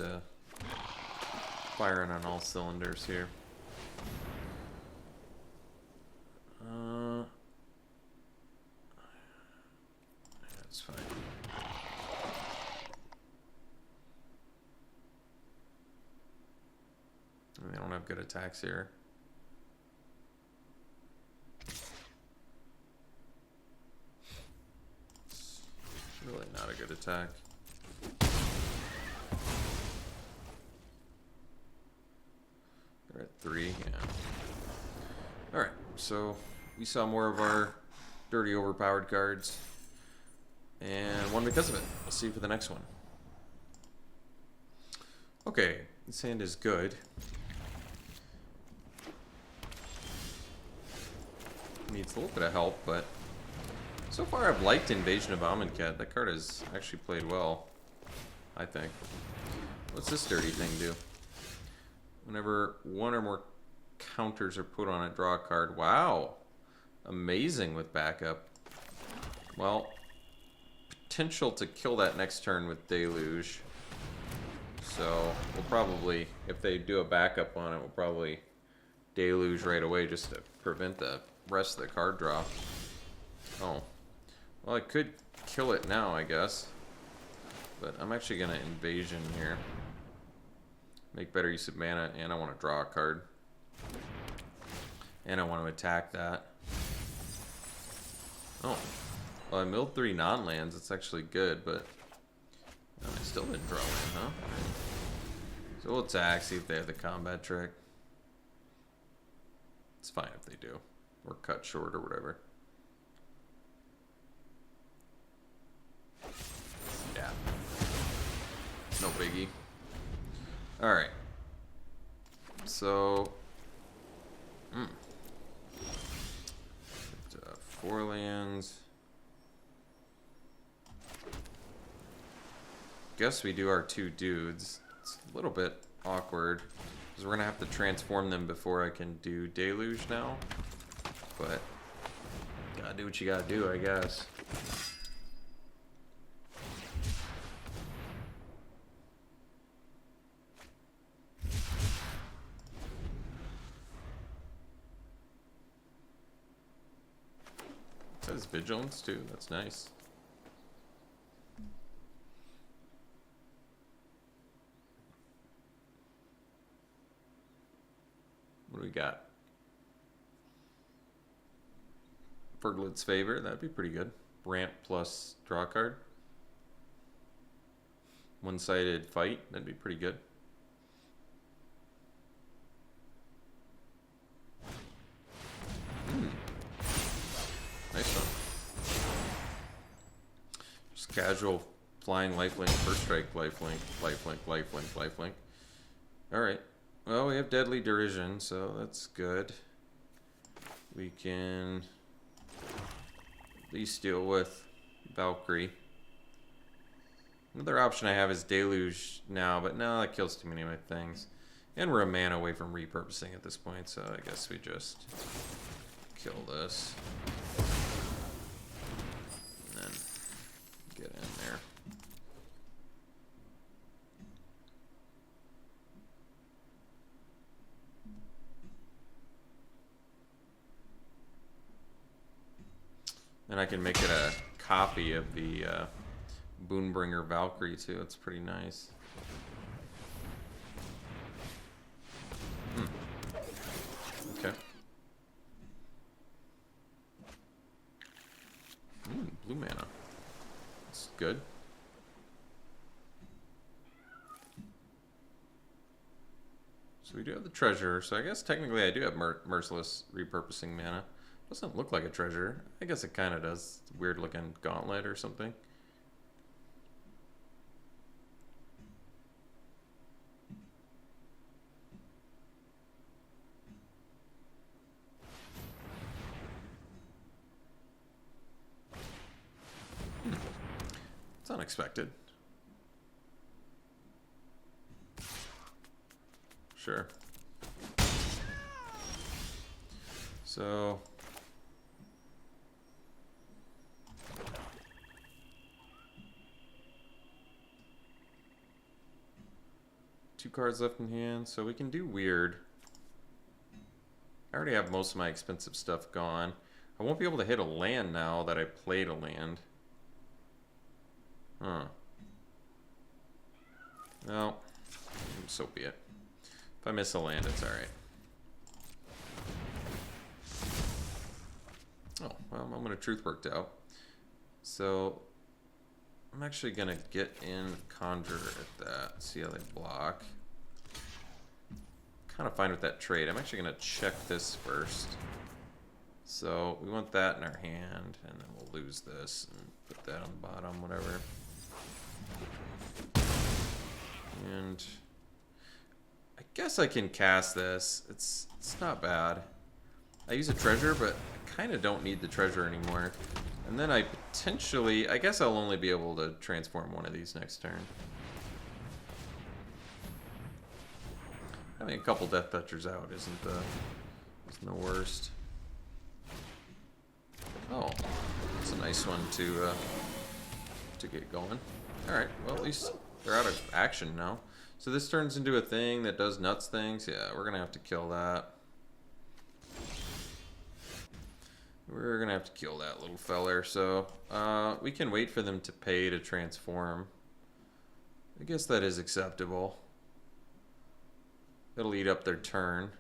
firing on all cylinders here. That's fine. I mean, I don't have good attacks here. Really not a good attack. They're at 3, yeah. Alright, so we saw more of our dirty overpowered cards. And won because of it. We'll see for the next one. Okay, this hand is good. Needs a little bit of help, but so far I've liked Invasion of Amonkhet. That card has actually played well, I think. What's this dirty thing do? Whenever 1 or more counters are put on it, draw a card. Wow! Amazing with backup. Well, potential to kill that next turn with Deluge. So we'll probably, if they do a backup on it, we'll probably Deluge right away just to prevent the rest of the card draw. Oh. Well, I could kill it now, I guess. But I'm actually going to Invasion here. Make better use of mana, and I want to draw a card. And I want to attack that. Oh. Well, I milled 3 non-lands. It's actually good, but I still didn't draw land, huh? So we'll attack, see if they have the combat trick. It's fine if they do. Or cut short or whatever. Yeah. No biggie. Alright. So... 4 lands. Guess we do our 2 dudes. It's a little bit awkward because we're gonna have to transform them before I can do Deluge now. But gotta do what you gotta do, I guess. It says Vigilance too. That's nice. Fergled's Favor, that'd be pretty good. Brant plus draw a card. One-sided Fight, that'd be pretty good. Nice one. Just casual flying lifelink, first strike, lifelink, lifelink, lifelink, lifelink. Alright. Well, we have Deadly Derision, so that's good. We can at least deal with Valkyrie. Another option I have is Deluge now, but no, that kills too many of my things. And we're a mana away from repurposing at this point, so I guess we just kill this. And then get in there. And I can make it a copy of the Boonbringer Valkyrie too. It's pretty nice. Okay. Blue mana. That's good. So we do have the treasure. So I guess technically I do have merciless repurposing mana. Doesn't look like a treasure. I guess it kind of does. It's a weird looking gauntlet or something. It's unexpected. Sure. So... two cards left in hand, so we can do weird. I already have most of my expensive stuff gone. I won't be able to hit a land now that I played a land. Huh. Well, so be it. If I miss a land, it's alright. Oh, well, moment of truth worked out. So, I'm actually going to get in Conjure at that, see how they block. Kind of fine with that trade. I'm actually going to check this first. So, we want that in our hand, and then we'll lose this and put that on the bottom, whatever. And I guess I can cast this. It's not bad. I use a treasure, but I kind of don't need the treasure anymore. And then I potentially, I guess I'll only be able to transform one of these next turn. Having a couple Death Touchers out isn't the worst. Oh, that's a nice one to get going. All right, well at least they're out of action now. So this turns into a thing that does nuts things. Yeah, we're gonna have to kill that. We're gonna have to kill that little feller. So we can wait for them to pay to transform. I guess that is acceptable. It'll eat up their turn.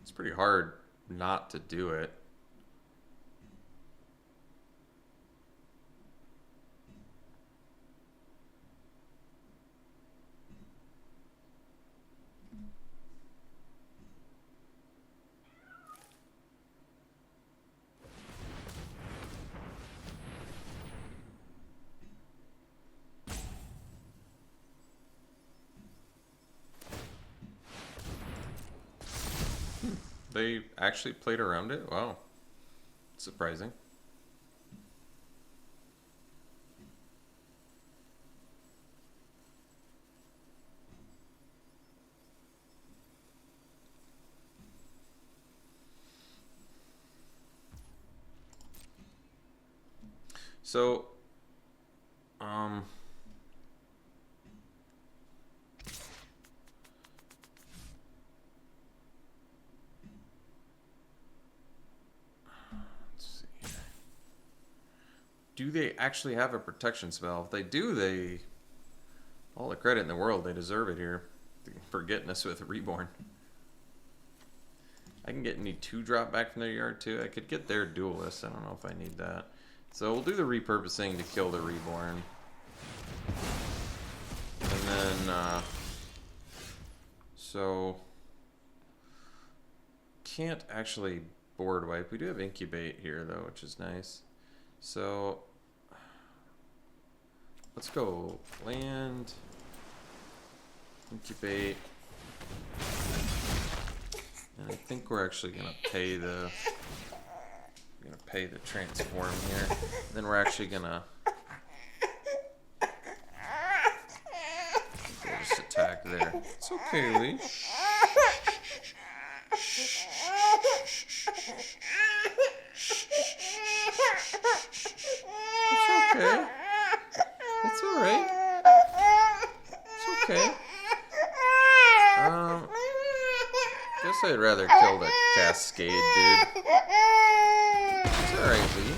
It's pretty hard not to do it. They actually played around it? Wow. Surprising. So, let's see here. do they actually have a protection spell? If they do, they... all the credit in the world. They deserve it here for getting us with Reborn. I can get any 2-drop back from their yard too. I could get their Duelist. I don't know if I need that. So we'll do the repurposing to kill the Reborn. And then, so... can't actually board wipe. We do have Incubate here though, which is nice. So... let's go land, Incubate, and I think we're actually gonna pay the transform here. Then we're actually gonna we'll just attack there. It's okay, Lee. It's okay. It's alright. It's okay. Guess I'd rather kill the Cascade, dude. It's alright, Lee.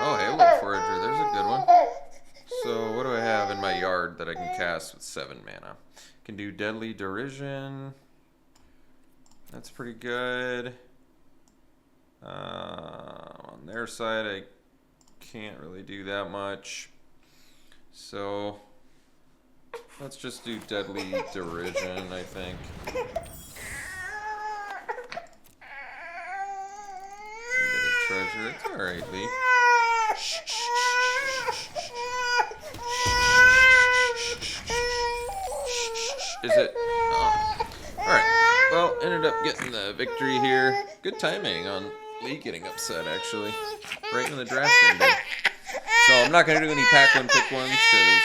Oh, Halo Forager, there's a good one. So, what do I have in my yard that I can cast with 7 mana? Can do Deadly Derision. That's pretty good. On their side, I can't really do that much. So, let's just do Deadly Derision, I think. Get a treasure. It's alright, Lee. Is it? Oh. Alright. Well, ended up getting the victory here. Good timing on Lee getting upset, actually. Right when the draft ended. So I'm not going to do any pack one, pick ones, because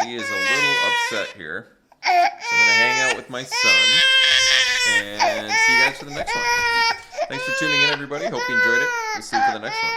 Lee is a little upset here. So I'm going to hang out with my son. And see you guys for the next one. Thanks for tuning in, everybody. Hope you enjoyed it. We'll see you for the next one.